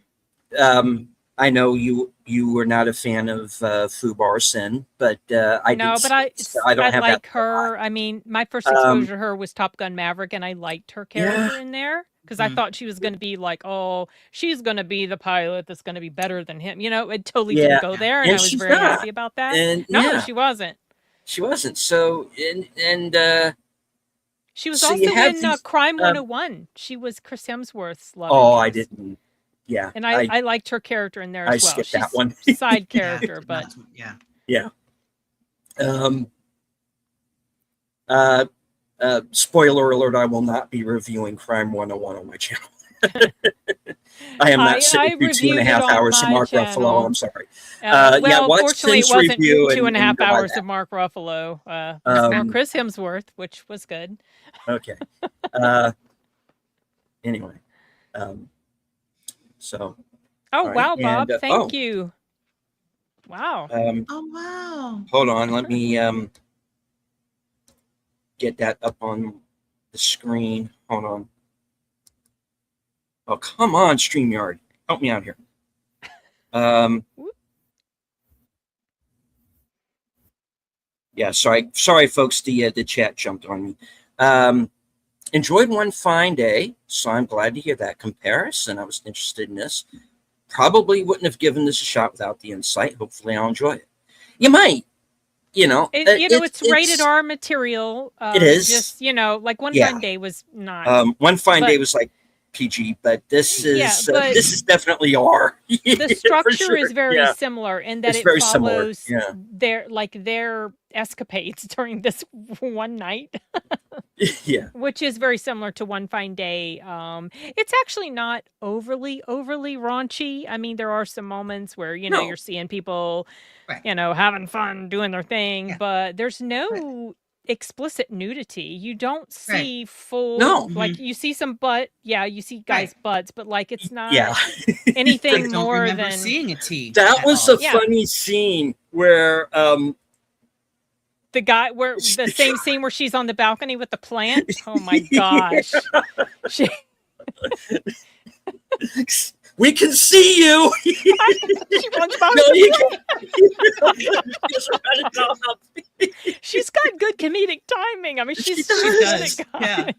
B: um, I know you were not a fan of Fubar Sin, but I did
C: No, but
B: see it, so I
C: I
B: don't have that
C: like her. I mean, my first
B: Um,
C: exposure to her was Top Gun Maverick, and I liked her
B: yeah,
C: character in there because I
D: Mhm.
C: thought she was going to be like, oh, she's going to be the pilot that's going to be better than him. You know, it totally didn't
B: yeah,
C: go
D: Yeah.
C: there, and
B: and
C: I was
B: she's
C: very
B: not,
C: happy about that.
B: and
C: No,
B: yeah,
C: she wasn't.
B: she wasn't.
C: She was
B: So you
C: also
B: have
C: in
B: these.
C: Crime
B: Um,
C: 101. She was Chris Hemsworth's love
B: oh, I
C: interest.
B: didn't. Yeah,
C: And I liked her character in there
B: I
C: as well.
B: skipped that
C: She's
B: one.
C: side
D: Yeah.
C: character, but
D: Not, yeah.
B: Yeah. Um, uh, Spoiler alert: I will not be reviewing Crime 101 on my channel. I am not sitting
C: I
B: through two and a
C: reviewed it
B: half
C: on
B: hours of
C: my
B: Mark Ruffalo.
C: channel.
B: I'm sorry. Yeah,
C: Well,
B: watch
C: fortunately, it
B: Sin's
C: wasn't
B: review
C: two and a
B: and
C: half
B: go by
C: hours
B: that.
C: of Mark Ruffalo. It was more
B: Um,
C: Chris Hemsworth, which was good.
B: okay. Uh, anyway, um, so
C: Oh,
B: all right,
C: wow,
B: and
C: Bob. Thank you. Wow.
D: Oh wow.
B: hold on, let me get that up on the screen. Hold on. Oh, come on, StreamYard, help me out here. Yeah, sorry, folks. The chat jumped on me. Enjoyed One Fine Day, so I'm glad to hear that comparison. I was interested in this. Probably wouldn't have given this a shot without the insight. Hopefully, I'll enjoy it. You might,
C: It's rated R material.
B: It is.
C: Just, like One
B: Yeah.
C: Fine Day was not.
B: One Fine
C: But-
B: Day was like PG, but this
C: Yeah,
B: is
C: but-
B: this is definitely R.
C: The
B: For
C: structure
B: sure.
C: is very
B: Yeah.
C: similar in that
B: It's
C: it
B: very similar,
C: follows
B: yeah.
C: their escapades during this one night.
B: Yeah.
C: Which is very similar to One Fine Day. It's actually not overly raunchy. I mean, there are some moments where
B: No.
C: you're seeing people,
D: Right.
C: having fun doing their thing,
D: Yeah.
C: but there's no explicit nudity. You don't
D: Right.
C: see full.
B: No.
C: Like you see some butt. Yeah, you see guys' butts, but like it's not
B: Yeah.
C: anything
D: I don't
C: more
D: remember
C: than
D: seeing a T.
B: That
D: at
B: was
D: all.
B: a
C: Yeah.
B: funny scene where
C: the guy where the same scene where she's on the balcony with the plant. Oh my gosh. She,
B: we can see you.
C: she runs by.
B: No, you Just run it off.
C: She's got good comedic timing. I mean, she's
D: She
C: good
D: does.
C: at
D: Yeah.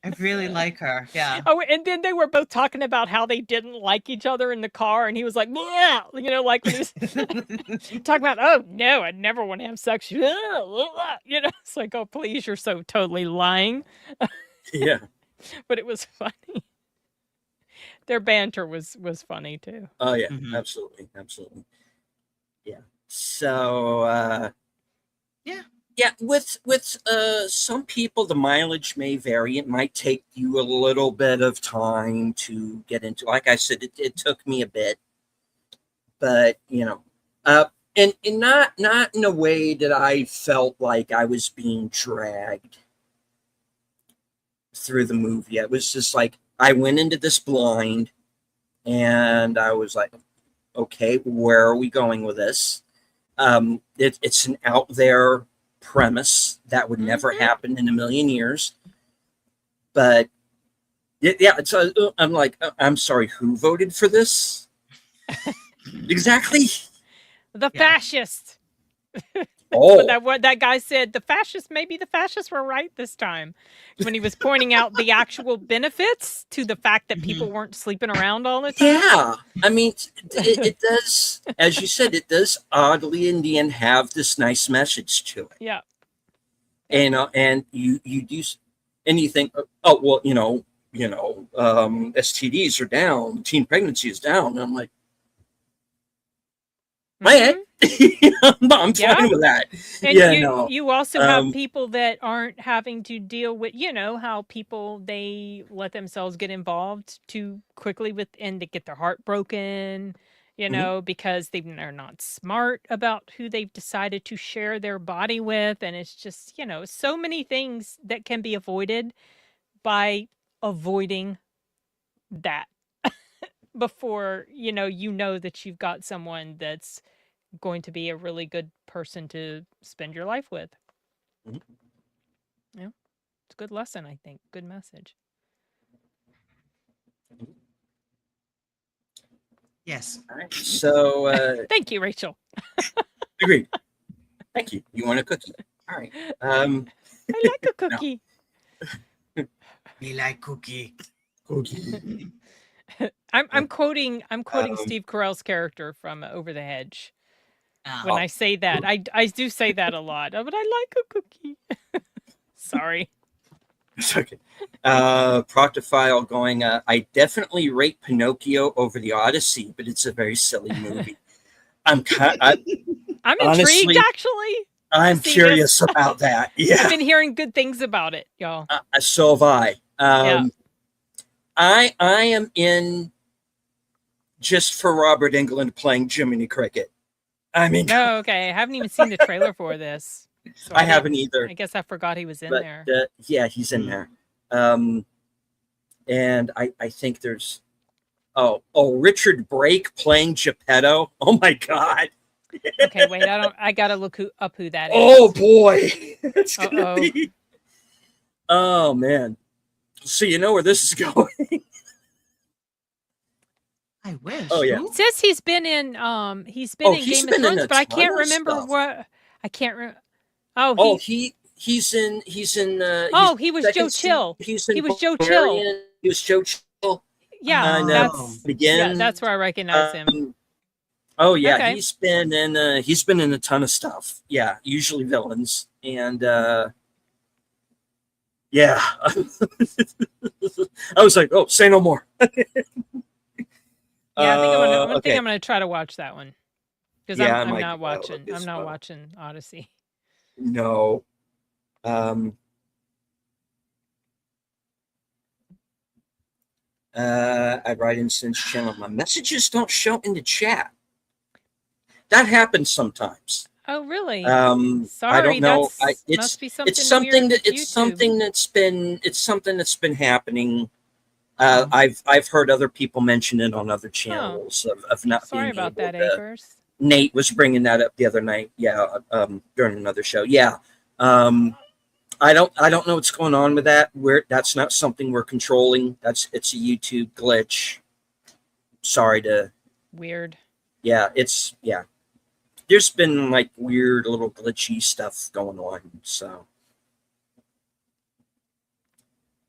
D: I really like her. Yeah.
C: Oh, and then they were both talking about how they didn't like each other in the car, and he was like, "Blah," like when he was talking about, "Oh no, I never want to have sex." It's like, "Oh please, you're so totally lying."
B: Yeah.
C: But it was funny. Their banter was funny too.
B: Oh yeah.
D: Mhm.
B: Absolutely. Yeah. So yeah, with some people the mileage may vary. It might take you a little bit of time to get into. Like I said, it took me a bit, but and not in a way that I felt like I was being dragged through the movie. It was just like I went into this blind, and I was like, okay, where are we going with this? It's an out there premise that would never happen in a million years, but yeah. So I'm like, I'm sorry, who voted for this? Exactly.
C: The
D: Yeah.
C: fascist.
B: Oh,
C: What that guy said. Maybe the fascists were right this time, when he was pointing out the actual benefits to the fact that people weren't sleeping around all the time.
B: yeah. I mean, it does, as you said, it does oddly in the end have this nice message to it.
C: Yeah.
B: And you do, and you think, oh well, STDs are down, teen pregnancy is down. And I'm like,
C: Mhm.
B: I'm
C: Yeah.
B: fine with that.
C: And you also have people that aren't having to deal with, how people, they let themselves get involved too quickly with, and they get their heart broken, because they're not smart about who they've decided to share their body with. And it's just, so many things that can be avoided by avoiding that before, that you've got someone that's going to be a really good person to spend your life with.
B: Mhm.
C: Yeah. It's a good lesson, I think. Good message.
D: Yes.
B: All right. So
C: Thank you, Rachel.
B: agreed. Thank you. You want a cookie? All right.
C: I like a cookie.
D: We like cookie.
B: Cookie.
C: I'm quoting
B: Um,
C: Steve Carell's character from Over the Hedge.
D: Oh.
C: When I say that, I do say that a lot. But I like a cookie. Sorry.
B: It's okay. Proctophile going, I definitely rate Pinocchio over the Odyssey, but it's a very silly movie. I'm honestly
C: intrigued, actually.
B: I'm curious about that. Yeah.
C: I've been hearing good things about it, y'all.
B: So have I.
C: Yeah.
B: I am in just for Robert Englund playing Jiminy Cricket. I mean,
C: No, okay. I haven't even seen the trailer for this. So
B: I haven't either.
C: I guess I forgot he was in there.
B: Yeah, he's in there. And I think there's Richard Brake playing Geppetto. Oh my God.
C: Okay, wait. I gotta look up who that is.
B: Oh boy, it's gonna be. Oh man. So you know where this is going.
D: I wish.
B: Oh yeah.
C: It says he's been in Game of Thrones, but I can't remember what. I can't remember.
B: He's in.
C: He was Joe Chill. He was Joe Chill.
B: He was Joe Chill.
C: Yeah, that's where I recognize him.
B: Oh yeah,
C: Okay.
B: he's been in a ton of stuff. Yeah, usually villains, and yeah. I was like, oh, say no more.
C: Yeah, I think I'm gonna try to watch that one, because I'm not watching. I'm not watching Odyssey.
B: No. I write in Sin's channel. My messages don't show in the chat. That happens sometimes.
C: Oh, really?
B: Sorry, I don't know.
C: Must be something.
B: It's something
C: weird
B: that something that's been happening.
C: Oh.
B: I've heard other people mention it on other channels of not
C: Sorry
B: being
C: about
B: able
C: that,
B: to.
C: Acres.
B: Nate was bringing that up the other night. Yeah, during another show. Yeah. I don't know what's going on with that. That's not something we're controlling. It's a YouTube glitch. Sorry to.
C: Weird.
B: Yeah, there's been like weird little glitchy stuff going on. So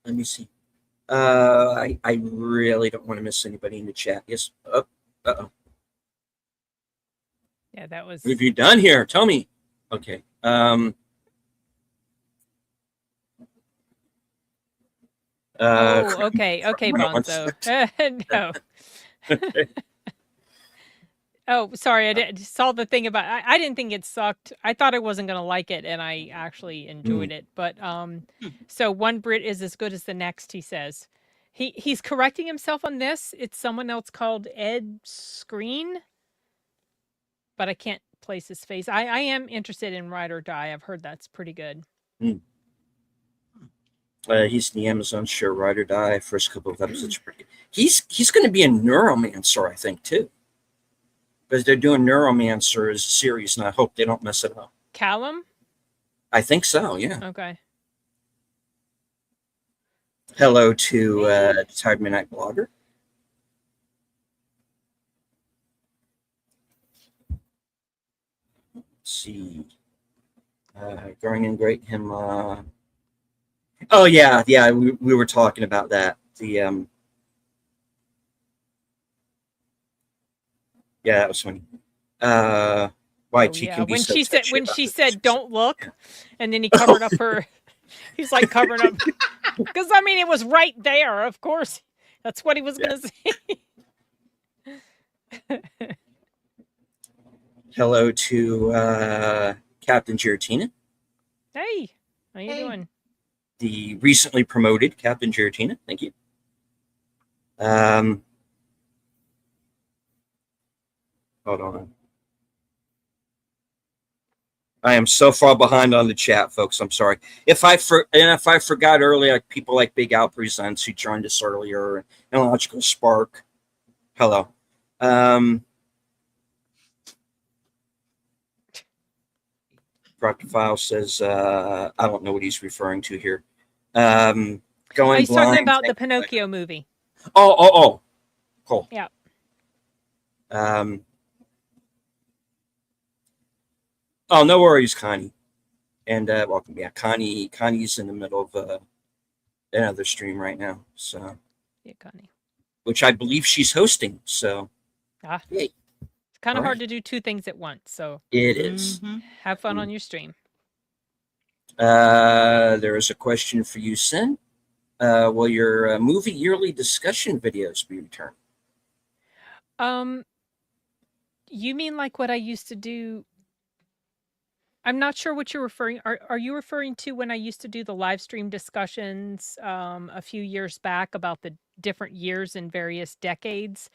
B: let me see. I really don't want to miss anybody in the chat. Yes. Uh-oh.
C: Yeah, that was.
B: What have you done here? Tell me. Okay.
C: Okay, Bonzo. No. Oh, sorry. I saw the thing about. I didn't think it sucked. I thought I wasn't gonna like it, and I actually enjoyed it. But so one Brit is as good as the next. He says, he's correcting himself on this. It's someone else called Ed Screen, but I can't place his face. I am interested in Ride or Die. I've heard that's pretty good.
B: He's in the Amazon show Ride or Die. First couple of episodes, pretty good. He's going to be a Neuromancer, I think, too, because they're doing Neuromancer as a series, and I hope they don't mess it up.
C: Callum?
B: I think so. Yeah.
C: Okay.
B: Hello to Tired Midnight Blogger. Let's see. Growing and great him. Oh yeah, we were talking about that. The yeah, that was funny. Why she can be
C: when
B: so
C: she said
B: touchy about this.
C: don't look, and then he covered up her. He's like covering up because I mean it was right there. Of course, that's what he was gonna say.
B: Hello to Captain Giratina.
C: Hey, how you doing?
B: The recently promoted Captain Giratina. Thank you. Hold on. I am so far behind on the chat, folks. I'm sorry. If I forgot earlier, like people like Big Al Presents who joined us earlier, and Illogical Spark. Hello. File says I don't know what he's referring to here. Going
C: he's
B: blind.
C: Talking about the Pinocchio movie.
B: Oh. Cool.
C: Yeah.
B: Oh, no worries, Connie. And welcome. Yeah, Connie's in the middle of another stream right now. So
C: yeah, Connie.
B: Which I believe she's hosting. So
C: yay. It's kind of hard to do two things at once. So
B: it is.
C: Have fun on your stream.
B: There is a question for you, Sin. Will your movie yearly discussion videos be returned?
C: You mean like what I used to do? I'm not sure what you're referring. Are you referring to when I used to do the live stream discussions a few years back about the different years in various decades?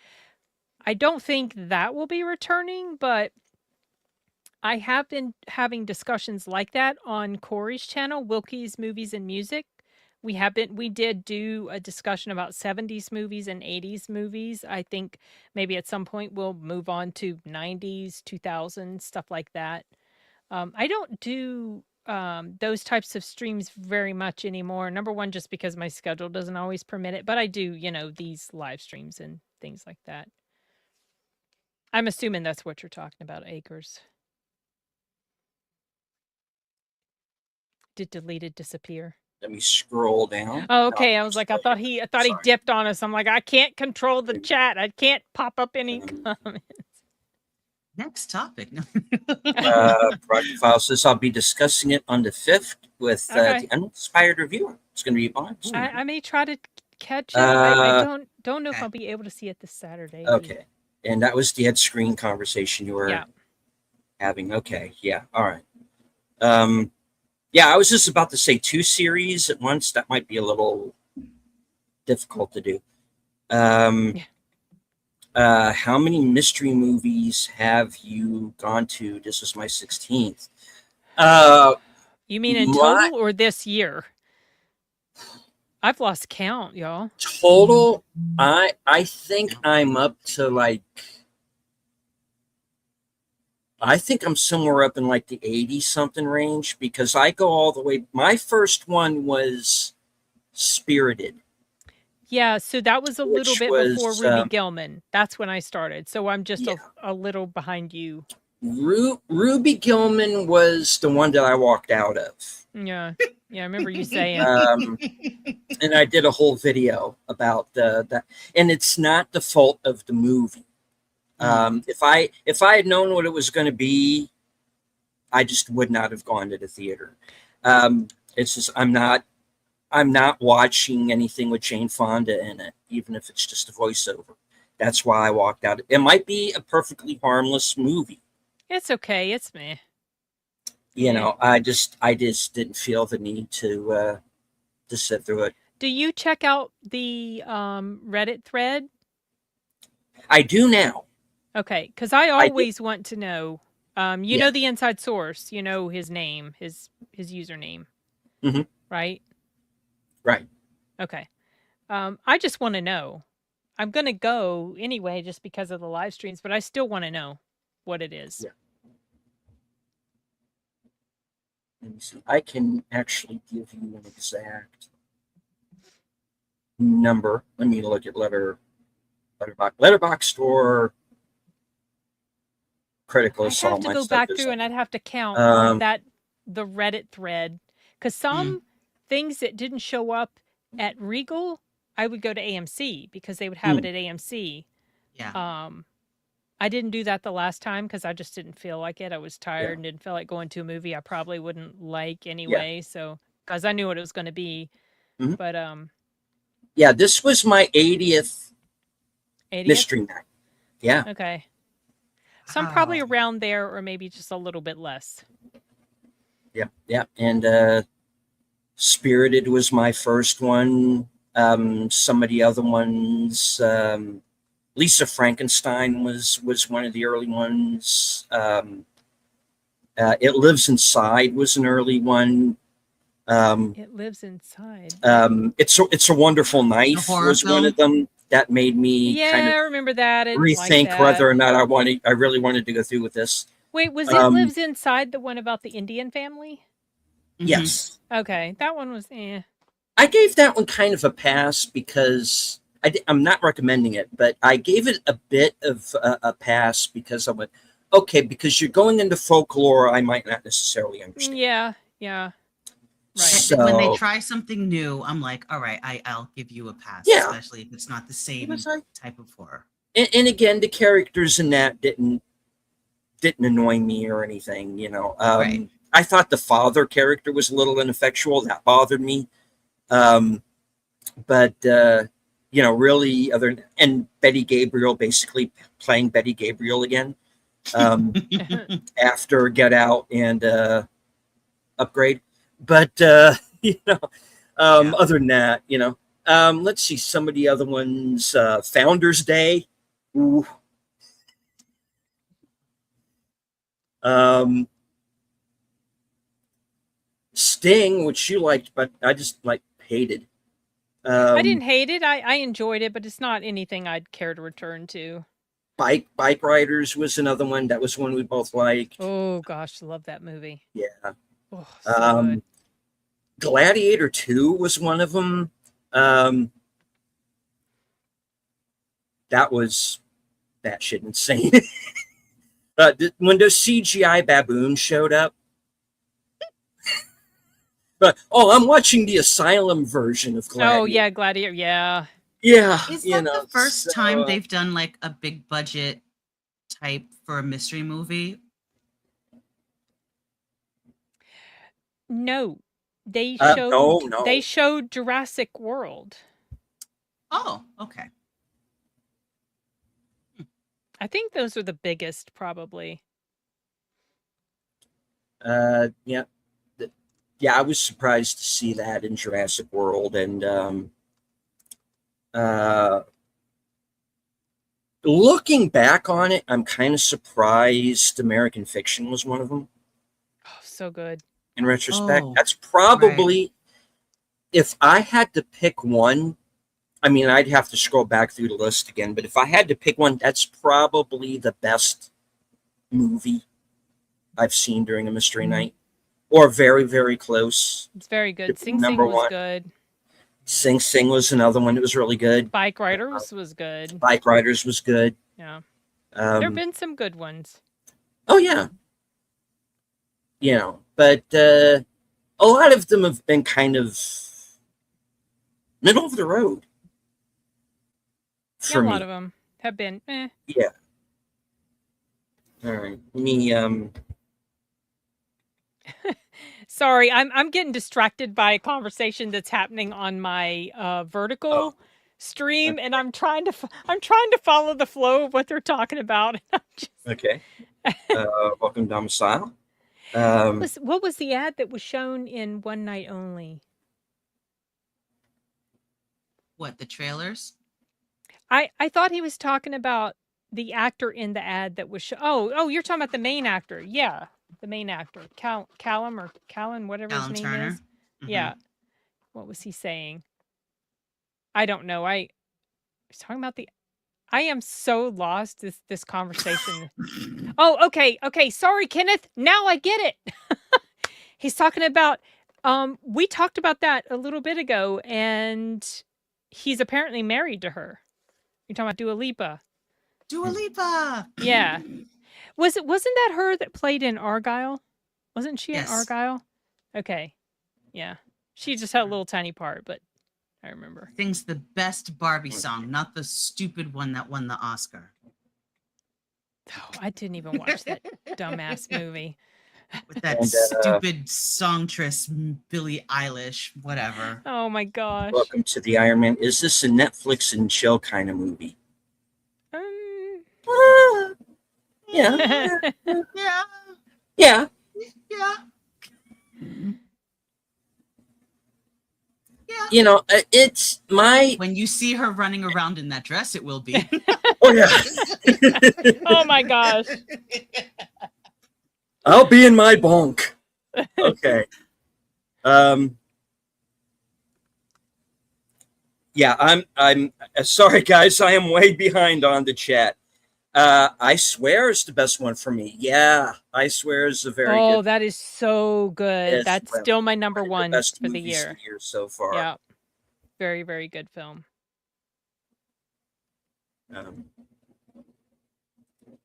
C: I don't think that will be returning, but I have been having discussions like that on Corey's channel, Wilky's Movies and Music. We did do a discussion about 70s movies and 80s movies. I think maybe at some point we'll move on to 90s, 2000s, stuff like that. I don't do those types of streams very much anymore. Number one, just because my schedule doesn't always permit it, but I do, these live streams and things like that. I'm assuming that's what you're talking about, Acres. Did deleted disappear?
B: Let me scroll down.
C: Oh, okay. I was like, I thought he dipped on us. I'm like, I can't control the chat. I can't pop up any comments.
D: Next topic.
B: Project File says I'll be discussing it on the 5th with the uninspired reviewer. It's going to be fun.
C: I may try to catch it. I don't know if I'll be able to see it this Saturday.
B: Okay. And that was the head screen conversation you were having. Okay. Yeah. All right. Yeah, I was just about to say 2 series at once. That might be a little difficult to do. How many mystery movies have you gone to? This is my 16th.
C: You mean in total or this year? I've lost count, y'all.
B: Total, I think I'm up to I think I'm somewhere up in the 80-something range because I go all the way. My first one was Spirited.
C: Yeah, so that was a little bit before Ruby Gillman. That's when I started. So I'm just a little behind you.
B: Ruby Gillman was the one that I walked out of.
C: Yeah, I remember you saying.
B: And I did a whole video about that. And it's not the fault of the movie. If I had known what it was going to be, I just would not have gone to the theater. It's just I'm not watching anything with Jane Fonda in it, even if it's just a voiceover. That's why I walked out. It might be a perfectly harmless movie.
C: It's okay. It's me.
B: I just didn't feel the need to sit through it.
C: Do you check out the Reddit thread?
B: I do now.
C: Okay, because I always want to know. You know the inside source. You know his name, his username, right?
B: Right.
C: Okay. I just want to know. I'm gonna go anyway, just because of the live streams, but I still want to know what it is.
B: Yeah. Let me see. I can actually give you an exact number. Let me look at Letterboxd or critical
C: I'd
B: as
C: have
B: all
C: to
B: my
C: go
B: stuff
C: back
B: is.
C: through and I'd have to count
B: Um,
C: the Reddit thread, because
D: Mm,
C: some things that didn't show up at Regal, I would go to AMC because they would have it
B: mm,
C: at AMC.
D: yeah.
C: Um, I didn't do that the last time because I just didn't feel like it. I was
B: yeah,
C: tired and didn't feel like going to a movie I probably wouldn't like
B: yeah,
C: anyway. So, because I knew what it was going to be.
B: mhm.
C: But
B: Yeah. This was my 80th
C: 80th.
B: mystery night. Yeah,
C: Okay. So I'm
D: Wow.
C: probably around there, or maybe just a little bit less.
B: yeah, yeah. And Spirited was my first one. Some of the other ones, Lisa Frankenstein was one of the early ones. It Lives Inside was an early one. Um,
C: It lives inside.
B: it's a Wonderful
D: The
B: Knife
D: horror
B: was one of
D: film.
B: them that made me kind
C: Yeah,
B: of
C: I remember that. I didn't like
B: rethink
C: that.
B: whether or not I really wanted to go through with this.
C: Wait, was It
B: Um,
C: Lives Inside the one about the Indian family?
D: Hmm.
B: yes,
C: Okay, that one was
B: I gave that one kind of a pass because I'm not recommending it, but I gave it a bit of a pass because I went, okay, because you're going into folklore I might not necessarily understand.
C: Yeah, yeah. Right.
D: When they
B: So
D: try something new, I'm like, all right, I'll give you a pass,
B: yeah,
D: especially if it's not the
B: it
D: same
B: was like,
D: type of horror.
B: and again, the characters in that didn't annoy me or anything.
D: Right.
B: I thought the father character was a little ineffectual. That bothered me. Um, but really, and Betty Gabriel basically playing Betty Gabriel again after Get Out and Upgrade. But
D: Yeah.
B: other than that, let's see some of the other ones. Founders Day. Ooh. Sting, which you liked, but I just hated.
C: I didn't hate it. I enjoyed it, but it's not anything I'd care to return to.
B: Bike Riders was another one. That was one we both liked.
C: Oh gosh, love that movie.
B: Yeah.
C: Oh, so good.
B: Um, Gladiator 2 was one of them. That was batshit insane. When those CGI baboons showed up, but I'm watching the Asylum version of Gladiator.
C: Oh yeah, Gladiator. Yeah.
B: Yeah,
D: Is that the first time they've done like a big budget type for a mystery movie?
C: No, they
B: no.
C: They showed Jurassic World.
D: Oh, okay.
C: I think those are the biggest, probably.
B: Yeah. Yeah, I was surprised to see that in Jurassic World, and looking back on it, I'm kind of surprised American Fiction was one of them.
C: Oh, so good.
B: In retrospect,
D: Oh,
B: that's probably, if I had to pick one, I mean, I'd have to scroll back through the list again, but if I had to pick one, that's probably the best movie I've seen during a mystery night, or very, very close.
C: It's very good.
B: to
C: Sing Sing
B: number
C: was
B: one.
C: good.
B: Sing Sing was another one that was really good.
C: Bike Riders was good.
B: Bike Riders was good.
C: Yeah. There have
B: Um,
C: been some good ones.
B: oh yeah, but a lot of them have been kind of middle of the road
C: Yeah,
B: for
C: a
B: me.
C: lot of them have been.
B: Yeah. All right.
C: Sorry, I'm getting distracted by a conversation that's happening on my vertical stream, and I'm trying to follow the flow of what they're talking about.
B: Okay. Welcome Domicile.
C: What was the ad that was shown in One Night Only?
D: What, the trailers?
C: I thought he was talking about the actor in the ad that was oh, you're talking about the main actor. Yeah, the main actor, Callum or Callan, whatever
D: Callum
C: his name
D: Turner.
C: is.
D: Mhm.
C: Yeah. What was he saying? I don't know. I was talking about I am so lost this conversation. Oh, okay. Sorry, Kenneth. Now I get it. He's talking about we talked about that a little bit ago, and he's apparently married to her. You're talking about Dua Lipa.
D: Dua Lipa.
C: Yeah. Wasn't that her that played in Argyle? Wasn't she in
D: Yes.
C: Argyle? Okay. Yeah. She just had a little tiny part, but I remember.
D: Sings the best Barbie song, not the stupid one that won the Oscar.
C: Oh, I didn't even watch that dumbass movie.
D: With that
B: And,
D: stupid songstress, Billie Eilish, whatever.
C: Oh my gosh.
B: Welcome to the Iron Man. Is this a Netflix and chill kind of movie? Yeah.
D: Yeah,
B: Yeah.
D: yeah. Yeah.
B: You know, it's my.
D: When you see her running around in that dress, it will be.
B: Oh, yeah.
C: Oh my gosh.
B: I'll be in my bunk. Okay. Yeah, I'm sorry, guys. I am way behind on the chat. I Swear is the best one for me. Yeah, I Swear is a very
C: Oh,
B: good.
C: that is so good.
B: Yes,
C: That's
B: well,
C: still my number
B: one of
C: one
B: best
C: for the
B: movies
C: year.
B: of the year so far.
C: Yeah. Very, very good film.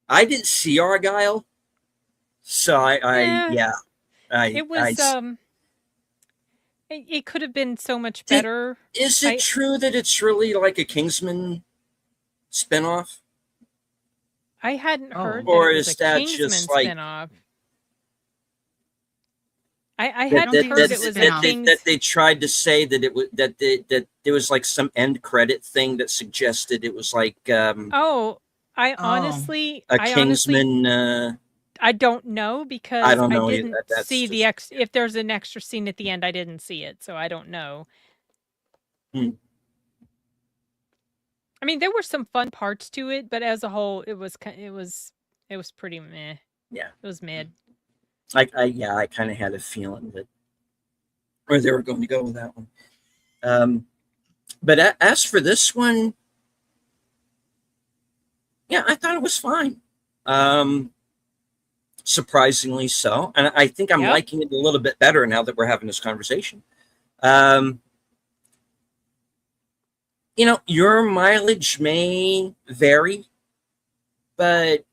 B: I didn't see Argyle, so
C: Yeah. It was
B: I-
C: it could have been so much better.
B: Is it true that it's really like a Kingsman spinoff?
C: I hadn't heard that
B: Or
C: it was
B: is
C: a
B: that
C: Kingsman
B: just like-
C: spinoff. I hadn't heard it was a Kings.
B: that they tried to say that it was that there was like some end credit thing that suggested it was like
C: Oh, I honestly,
B: a Kingsman.
C: I don't know because
B: I don't know
C: didn't
B: either. That's
C: see the
B: just-
C: if there's an extra scene at the end, I didn't see it, so I don't know.
B: Hmm.
C: I mean, there were some fun parts to it, but as a whole, it was pretty meh.
B: Yeah.
C: It was mid.
B: I kind of had a feeling that where they were going to go with that one. But as for this one, yeah, I thought it was fine. Surprisingly so, and I think I'm
C: Yep.
B: liking it a little bit better now that we're having this conversation. You know, your mileage may vary, but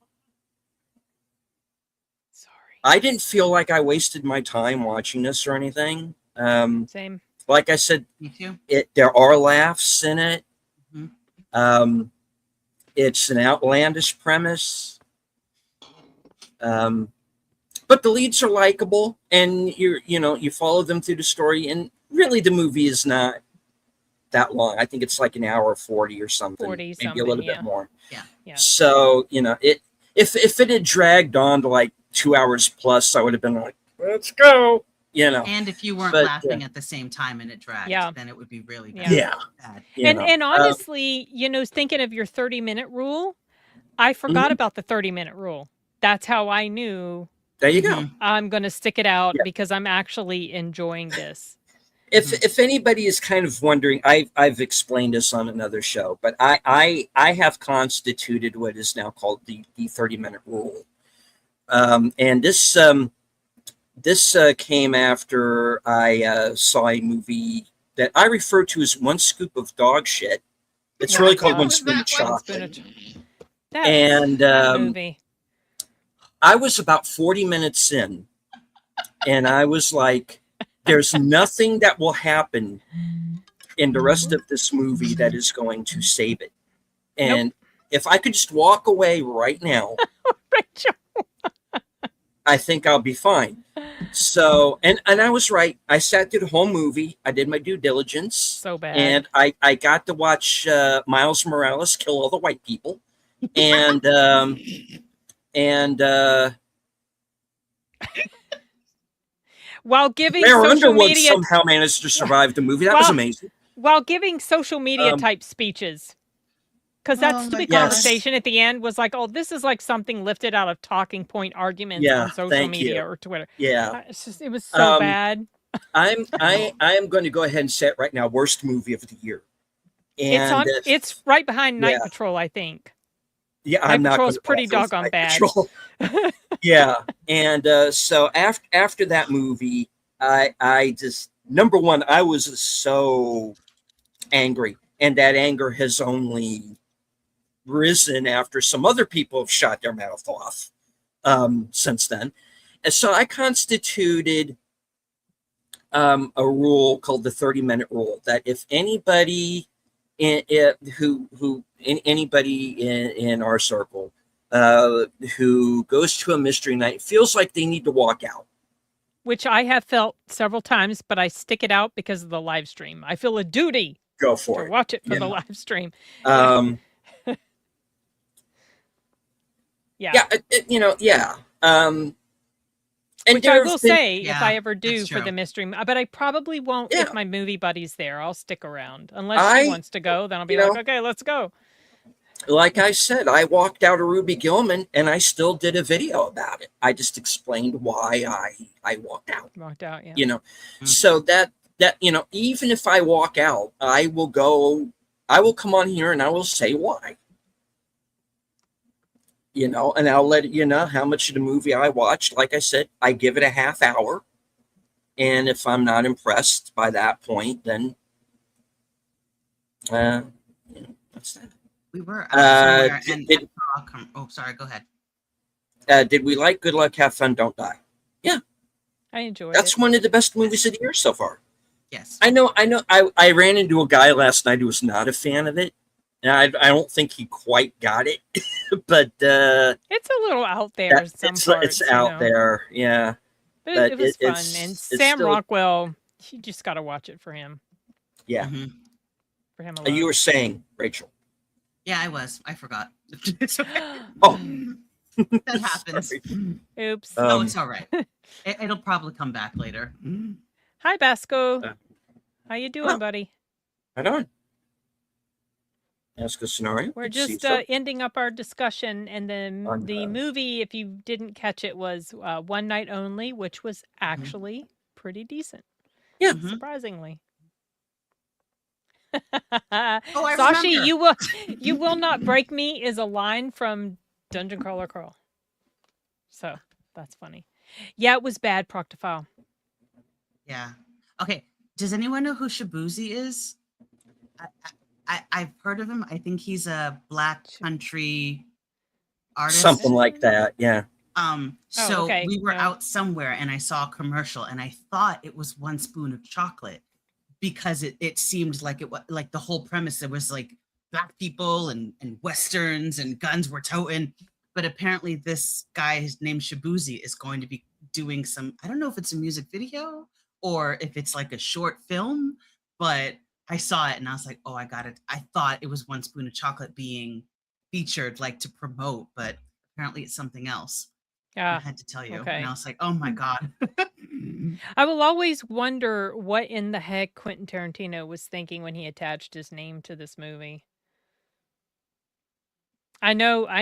C: Sorry.
B: I didn't feel like I wasted my time watching this or anything.
C: Same.
B: Like I said,
D: Me too.
B: there are laughs in it.
D: Mhm.
B: It's an outlandish premise. But the leads are likable, and you follow them through the story, and really the movie is not that long. I think it's like an hour 40 or something,
C: 40
B: maybe a little
C: something,
B: bit more.
C: Yeah.
B: So if it had dragged on to like 2 hours plus, I would have been like, let's go.
D: And if you weren't
B: But,
D: laughing at the same time and it dragged,
C: Yeah.
D: then it would be really
C: Yeah.
D: bad.
B: Yeah.
C: And honestly, thinking of your 30-minute rule, I forgot
B: Mhm.
C: about the 30-minute rule. That's how I knew
B: There you go.
D: Mhm.
C: I'm going to stick it out
B: Yeah.
C: because I'm actually enjoying this.
B: If anybody is kind of wondering, I've explained this on another show, but I have constituted what is now called the 30-minute rule, and this came after I saw a movie that I refer to as One Scoop of Dog Shit. It's really called One Spoon of Chocolate, and
C: That movie.
B: I was about 40 minutes in, and I was like, there's nothing that will happen in the rest of this movie that is going to save it. And if I could just walk away right now,
C: Rachel.
B: I think I'll be fine. So, and I was right. I sat through the whole movie. I did my due diligence.
C: So bad.
B: And I got to watch Miles Morales kill all the white people. And
C: while giving
B: Claire
C: social
B: Underwood
C: media
B: somehow managed to survive the movie. That was
C: Well,
B: amazing.
C: while giving social media type speeches. Because that
D: Oh my
C: stupid
D: gosh.
C: conversation at the end was like, oh, this is like something lifted out of talking point arguments
B: Yeah,
C: on social
B: thank
C: media
B: you.
C: or Twitter.
B: Yeah.
C: It was so bad.
B: I am going to go ahead and say it right now. Worst movie of the year. And
C: It's right behind Night
B: yeah.
C: Patrol, I think.
B: yeah,
C: Night
B: I'm not
C: Patrol's
B: gonna go
C: pretty
B: off of
C: doggone
B: Night
C: bad.
B: Patrol. Yeah, and so after that movie, I just number one, I was so angry, and that anger has only risen after some other people have shot their mouth off. since then. And so I constituted a rule called the 30-minute rule, that if anybody anybody in our circle who goes to a mystery night feels like they need to walk out.
C: Which I have felt several times, but I stick it out because of the live stream. I feel a duty
B: Go
C: to
B: for it.
C: watch it for
B: You
C: the
B: know.
C: live stream. Yeah.
B: Yeah, you know, yeah. And
C: Which I
B: there
C: will
B: have been,
C: say, if
D: Yeah,
C: I ever do
D: that's
C: for the
D: true.
C: mystery, but I probably won't
B: Yeah.
C: if my movie buddy's there. I'll stick around unless she wants to go. Then I'll be
B: you
C: like,
B: know,
C: okay, let's go.
B: like I said, I walked out of Ruby Gilman and I still did a video about it. I just explained why I walked out.
C: Walked out, yeah.
B: You know,
D: Mhm.
B: so that you know, even if I walk out, I will come on here and I will say why. You know, and I'll let you know how much of the movie I watched. Like I said, I give it a half hour. And if I'm not impressed by that point, then you know, that's that.
D: We were out somewhere and oh, sorry, go ahead.
B: Did we like Good Luck, Have Fun, Don't Die? Yeah.
C: I enjoyed
B: That's
C: it.
B: one of the best movies of the year so far.
D: Yes.
B: I know. I ran into a guy last night who was not a fan of it. And I don't think he quite got it. But
C: It's a little out there.
B: it's out there. Yeah.
C: But it was fun.
B: it's
C: And Sam
B: still,
C: Rockwell, you just got to watch it for him.
B: yeah.
D: Mhm.
C: For him alone.
B: You were saying, Rachel.
D: Yeah, I was. I forgot. It's okay.
B: Oh.
D: That happens.
B: Sorry.
C: Oops.
D: No, it's all right. It'll probably come back later.
C: Hi, Basco.
B: Uh,
C: How you doing,
B: oh.
C: buddy?
B: Right on. Ask a scenario.
C: We're
B: Good to see
C: just
B: you, sir.
C: ending up our discussion, and then
B: On,
C: the movie, if you didn't catch it, was One Night Only, which was actually pretty decent.
B: Yeah.
D: Mhm.
C: Surprisingly.
D: I
C: Sashi,
D: remember.
C: you will not break me is a line from Dungeon Crawler Crawl. So that's funny. Yeah, it was bad, Proctophile.
D: Yeah. Okay. Does anyone know who Shabuzi is? I've heard of him. I think he's a black country artist.
B: Something like that. Yeah.
D: So
C: okay.
D: we were
C: No.
D: out somewhere and I saw a commercial and I thought it was One Spoon of Chocolate because it seemed like it was like the whole premise. There was like black people and westerns and guns were toting, but apparently this guy named Shabuzi is going to be doing some, I don't know if it's a music video or if it's like a short film, but I saw it and I was like, oh, I got it. I thought it was One Spoon of Chocolate being featured like to promote, but apparently it's something else. I
C: Yeah.
D: had to tell you.
C: okay.
D: And I was like, oh my God.
C: I will always wonder what in the heck Quentin Tarantino was thinking when he attached his name to this movie. I know
D: Yeah,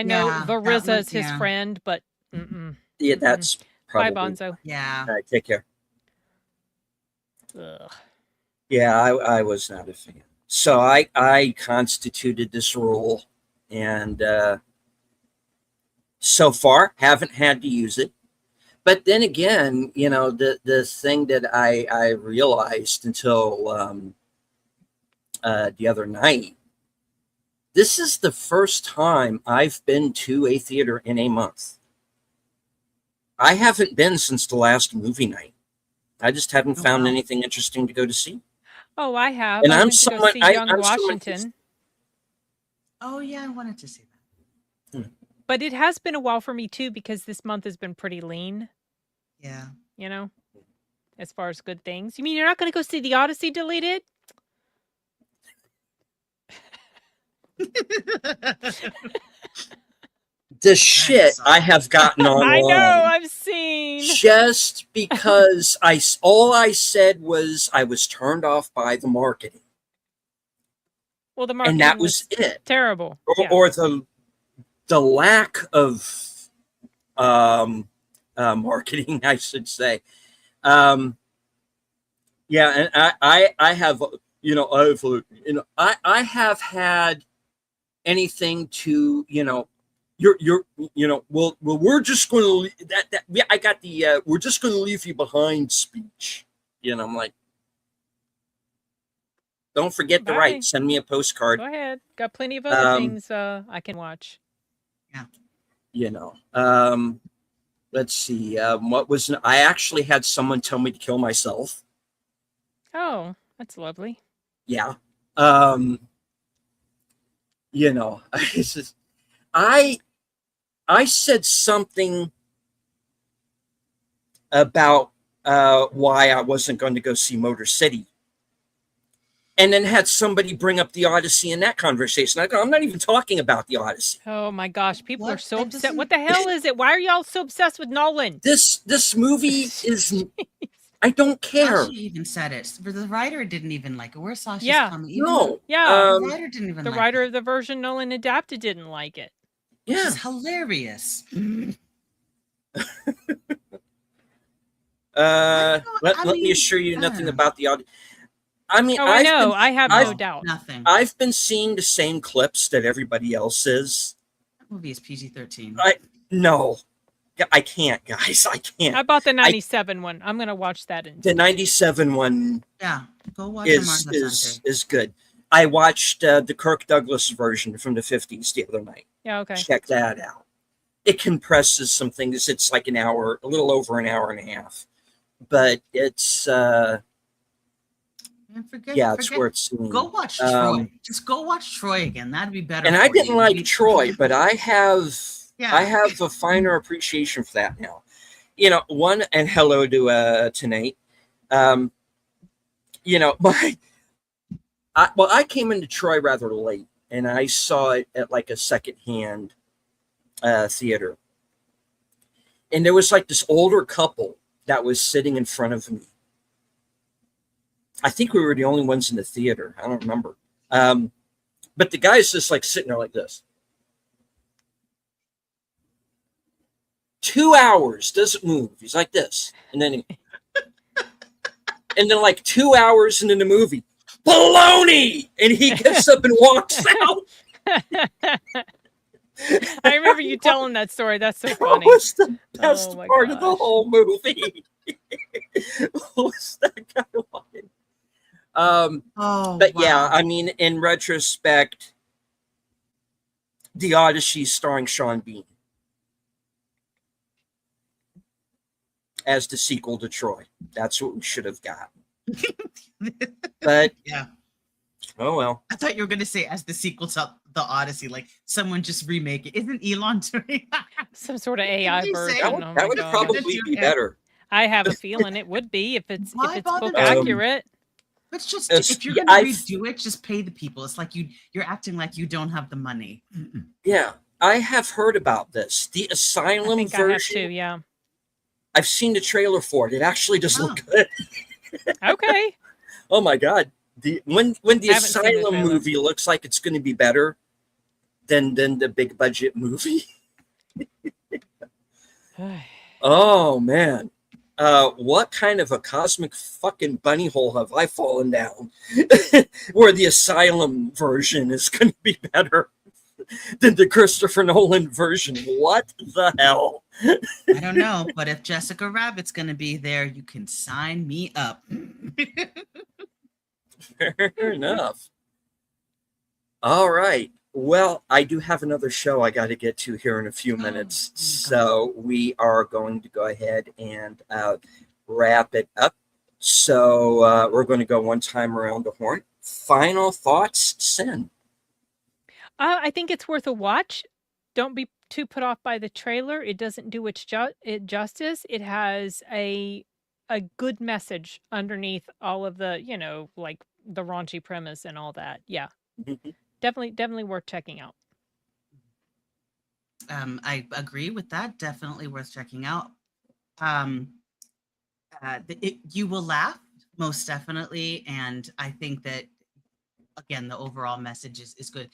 D: that
C: Varizza's
D: one,
C: his
D: yeah.
C: friend, but mm-mm.
B: Yeah, that's
C: Bye,
B: probably.
C: Bonzo.
D: Yeah.
B: All right, take care.
C: Ugh.
B: Yeah, I was not a fan. So I constituted this rule, and so far haven't had to use it. But then again, you know, the thing that I realized until the other night, this is the first time I've been to a theater in a month. I haven't been since the last movie night. I just haven't
D: Oh,
B: found
D: wow.
B: anything interesting to go to see.
C: Oh, I have.
B: And
C: I
B: I'm
C: went to go
B: someone-
C: see
B: I-
C: Young
B: I'm someone
C: Washington.
D: Oh yeah, I wanted to see that.
C: But it has been a while for me too because this month has been pretty lean,
D: Yeah.
C: you know, as far as good things. You mean you're not going to go see The Odyssey deleted?
B: The shit I have gotten online.
C: I know, I've seen.
B: Just because all I said was I was turned off by the marketing,
C: Well, the marketing
B: and that was it,
C: terrible.
B: or,
C: Yeah.
B: or the lack of marketing, I should say. Yeah, and I have I have had anything to well we're just going to I got the we're just going to leave you behind speech. I'm like, don't forget to
C: Bye.
B: write. Send me a postcard.
C: Go ahead. Got plenty of other
B: Um,
C: things I can watch.
B: let's see. I actually had someone tell me to kill myself.
C: Oh, that's lovely.
B: Yeah. It's just, I said something about why I wasn't going to go see Motor City, and then had somebody bring up the Odyssey in that conversation. I go, I'm not even talking about the Odyssey.
C: Oh my gosh, people are
D: What?
C: so
D: That
C: upset.
D: doesn't-
C: What the hell is it? Why are y'all so obsessed with Nolan?
B: This movie is. I don't care.
D: Sasha even said it. The writer didn't even like it. Where's Sasha's
C: Yeah.
D: comment? Even
B: No.
C: Yeah.
D: the writer didn't even
C: The
D: like
C: writer
D: it,
C: of the version Nolan adapted didn't like it.
D: which
B: Yeah.
D: is hilarious.
B: Let me assure you nothing about the audio. I mean,
C: Oh, I know. I have no doubt.
D: Nothing.
B: I've been seeing the same clips that everybody else is.
D: That movie is PG-13.
B: No, I can't, guys. I can't.
C: I bought the 97 one. I'm going to watch that
B: The
C: instead.
B: 97 one
D: Yeah, go watch
B: is good. I watched the Kirk Douglas version from the 50s the other night.
C: Yeah, okay.
B: Check that out. It compresses some things. It's like an hour, a little over an hour and a half. But it's it's worth seeing.
D: Go watch Troy. Just go watch Troy again. That'd be better.
B: And I didn't like Troy, but I have a finer appreciation for that now. One, and hello to Nate. I came into Troy rather late, and I saw it at like a secondhand theater. And there was like this older couple that was sitting in front of me. I think we were the only ones in the theater. I don't remember. But the guy's just like sitting there like this. 2 hours, doesn't move. He's like this. And then like 2 hours into the movie, baloney! And he gets up and walks out.
C: I remember you telling that story. That's so funny.
B: That was the best part of the
C: gosh.
B: whole movie. Was that guy walking? Yeah, I mean, in retrospect, The Odyssey starring Sean Bean as the sequel to Troy. That's what we should have gotten. But
D: yeah.
B: Oh well.
D: I thought you were going to say as the sequel to The Odyssey, like someone just remake it. Isn't Elon doing
C: some sort of AI version?
B: That would probably be better.
C: I have a feeling it would be if it's book
D: bother?
C: accurate.
D: It's just if you're going to redo it, just pay the people. It's like you're acting like you don't have the money.
B: Yeah, I have heard about this. The Asylum
C: I think
B: version.
C: I have too, yeah.
B: I've seen the trailer for it. It actually does look good.
C: Okay.
B: Oh my god. When the Asylum movie looks like it's going to be better than the big budget movie. Oh man. What kind of a cosmic fucking bunny hole have I fallen down where the Asylum version is going to be better than the Christopher Nolan version? What the hell?
D: I don't know, but if Jessica Rabbit's going to be there, you can sign me up.
B: Fair enough. All right. Well, I do have another show I got to get to here in a few minutes. So we are going to go ahead and wrap it up. So we're going to go one time around the horn. Final thoughts, Sin?
C: I think it's worth a watch. Don't be too put off by the trailer. It doesn't do it justice. It has a good message underneath all of the, like the raunchy premise and all that. Yeah. Definitely worth checking out.
D: I agree with that. Definitely worth checking out. You will laugh, most definitely. And I think that, again, the overall message is good.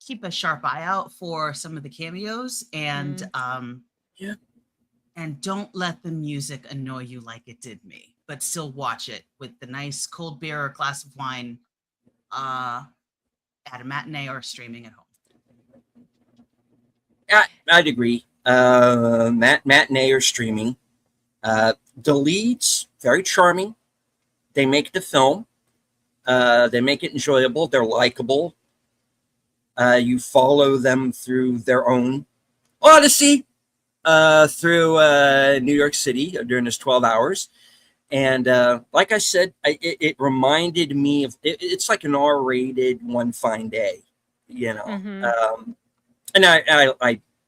D: Keep a sharp eye out for some of the cameos and and don't let the music annoy you like it did me, but still watch it with the nice cold beer or glass of wine at a matinee or streaming at home.
B: I'd agree. Matinee or streaming. The leads, very charming. They make the film. They make it enjoyable. They're likable. You follow them through their own odyssey. through New York City during his 12 hours. And like I said, it reminded me of it's like an R-rated One Fine Day, you know.
C: Mm-hmm.
B: And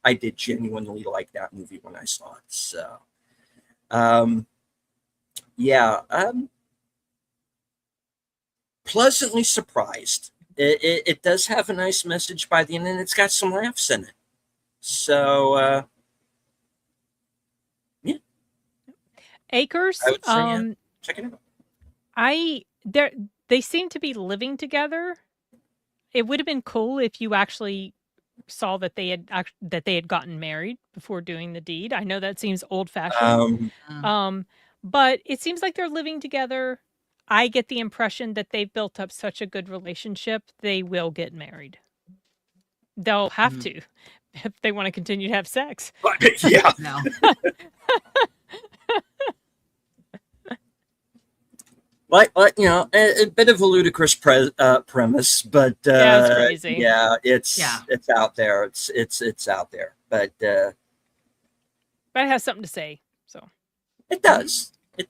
B: I did genuinely like that movie when I saw it. So, yeah, pleasantly surprised. It does have a nice message by the end, and it's got some laughs in it. So, yeah,
C: Acres.
B: I would say check it out.
C: They seem to be living together. It would have been cool if you actually saw that they had gotten married before doing the deed. I know that seems old-fashioned. But it seems like they're living together. I get the impression that they've built up such a good relationship, they will get married. They'll have to if they want to continue to have sex.
B: Yeah.
D: No.
B: Like a bit of a ludicrous premise, but
C: Yeah, it's crazy.
B: yeah, it's out there. It's out there, but
C: it has something to say. So
B: it does, and it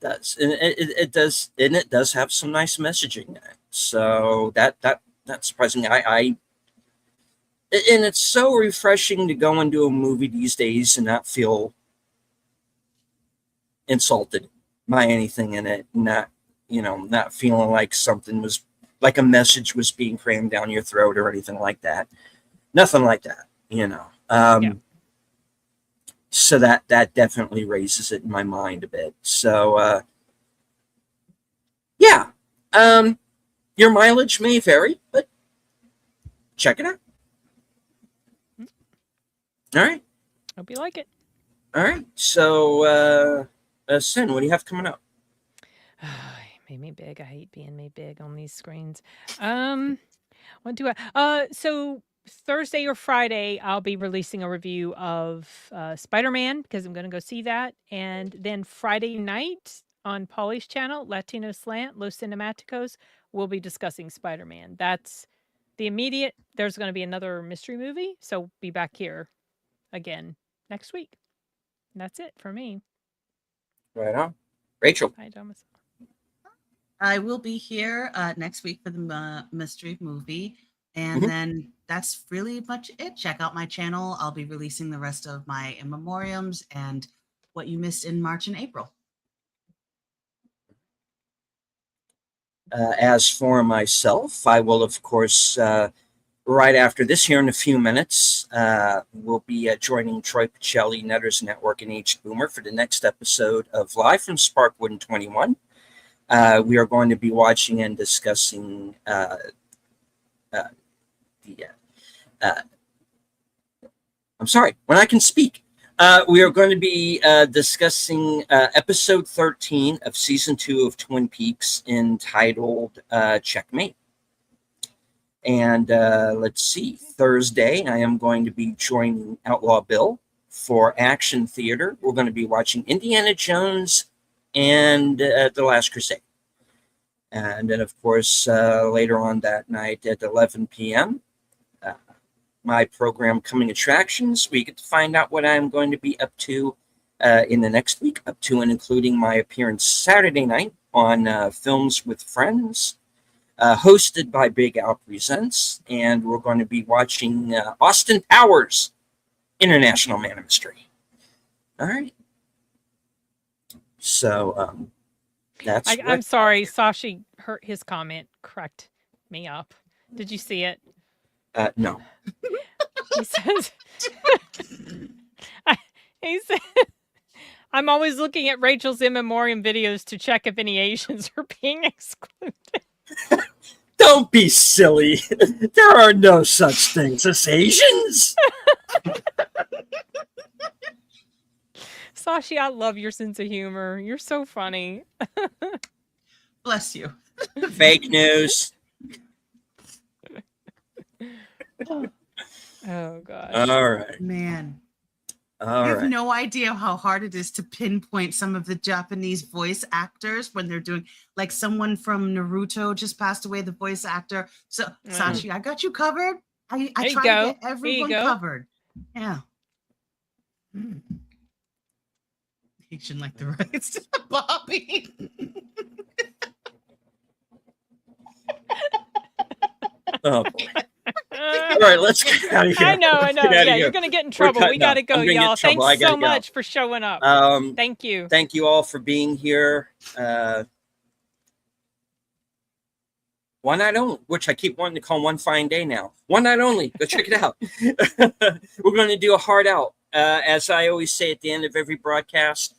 B: does, and it does have some nice messaging in it. So that's surprising. And it's so refreshing to go into a movie these days and not feel insulted by anything in it, not feeling like something was like a message was being crammed down your throat or anything like that. Nothing like that, So that definitely raises it in my mind a bit. So, yeah, your mileage may vary, but check it out. All right.
C: hope you like it.
B: All right. So, Sin, what do you have coming up?
C: Made me big. I hate being made big on these screens. What do I? So Thursday or Friday, I'll be releasing a review of Spider-Man because I'm going to go see that, and then Friday night on Polly's channel, Latino Slant, Los Cinematicos, we'll be discussing Spider-Man. That's the immediate. There's going to be another mystery movie, so be back here again next week. And that's it for me.
B: Right on. Rachel.
C: Hi, Thomas.
D: I will be here next week for the mystery movie. And then that's really much it. Check out my channel. I'll be releasing the rest of my in memoriams and what you missed in March and April.
B: As for myself, I will, of course, right after this here in a few minutes, we'll be joining Troy Pacelli, Netters Network, and H Boomer for the next episode of Live from Sparkwood in 21. We are going to be watching and discussing I'm sorry, when I can speak. We are going to be discussing episode 13 of season 2 of Twin Peaks entitled Checkmate. And let's see, Thursday, I am going to be joining Outlaw Bill for Action Theater. We're going to be watching Indiana Jones and The Last Crusade. And then, of course, later on that night at 11 p.m., my program Coming Attractions, we get to find out what I'm going to be up to in the next week, up to and including my appearance Saturday night on Films with Friends, hosted by Big Al Presents. And we're going to be watching Austin Powers, International Man of Mystery. All right. So that's
C: I'm sorry, Sashi hurt his comment cracked me up. Did you see it?
B: No.
C: He says, he said, I'm always looking at Rachel's in memoriam videos to check if any Asians are being excluded.
B: Don't be silly. There are no such things as Asians.
C: Sashi, I love your sense of humor. You're so funny.
D: Bless you.
B: Fake news.
C: Oh, gosh.
B: All right.
D: Man.
B: All
D: I have
B: right.
D: no idea how hard it is to pinpoint some of the Japanese voice actors when they're doing, like someone from Naruto just passed away, the voice actor. So, Sashi, I got you covered. I try to get everyone covered. Yeah. Nation like the rights, Bobby.
B: Oh, boy. All right, let's get out of here.
C: I know.
B: Let's get outta
C: Yeah,
B: here.
C: you're going to get in
B: We're
C: trouble. We
B: cutting
C: got
B: up.
C: to go,
B: I'm gonna get in
C: y'all.
B: trouble. I
C: Thanks
B: gotta
C: so
B: go.
C: much for showing up. Thank you.
B: Thank you all for being here. One night only, which I keep wanting to call One Fine Day now. One night only. Go check it out. We're going to do a hard out. As I always say at the end of every broadcast,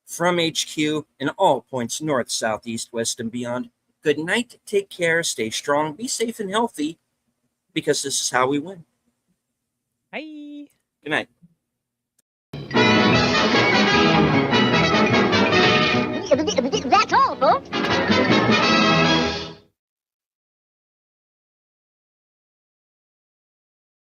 B: from HQ in all points north, south, east, west, and beyond. Good night. Take care. Stay strong. Be safe and healthy, because this is how we win.
C: Bye.
B: Good night.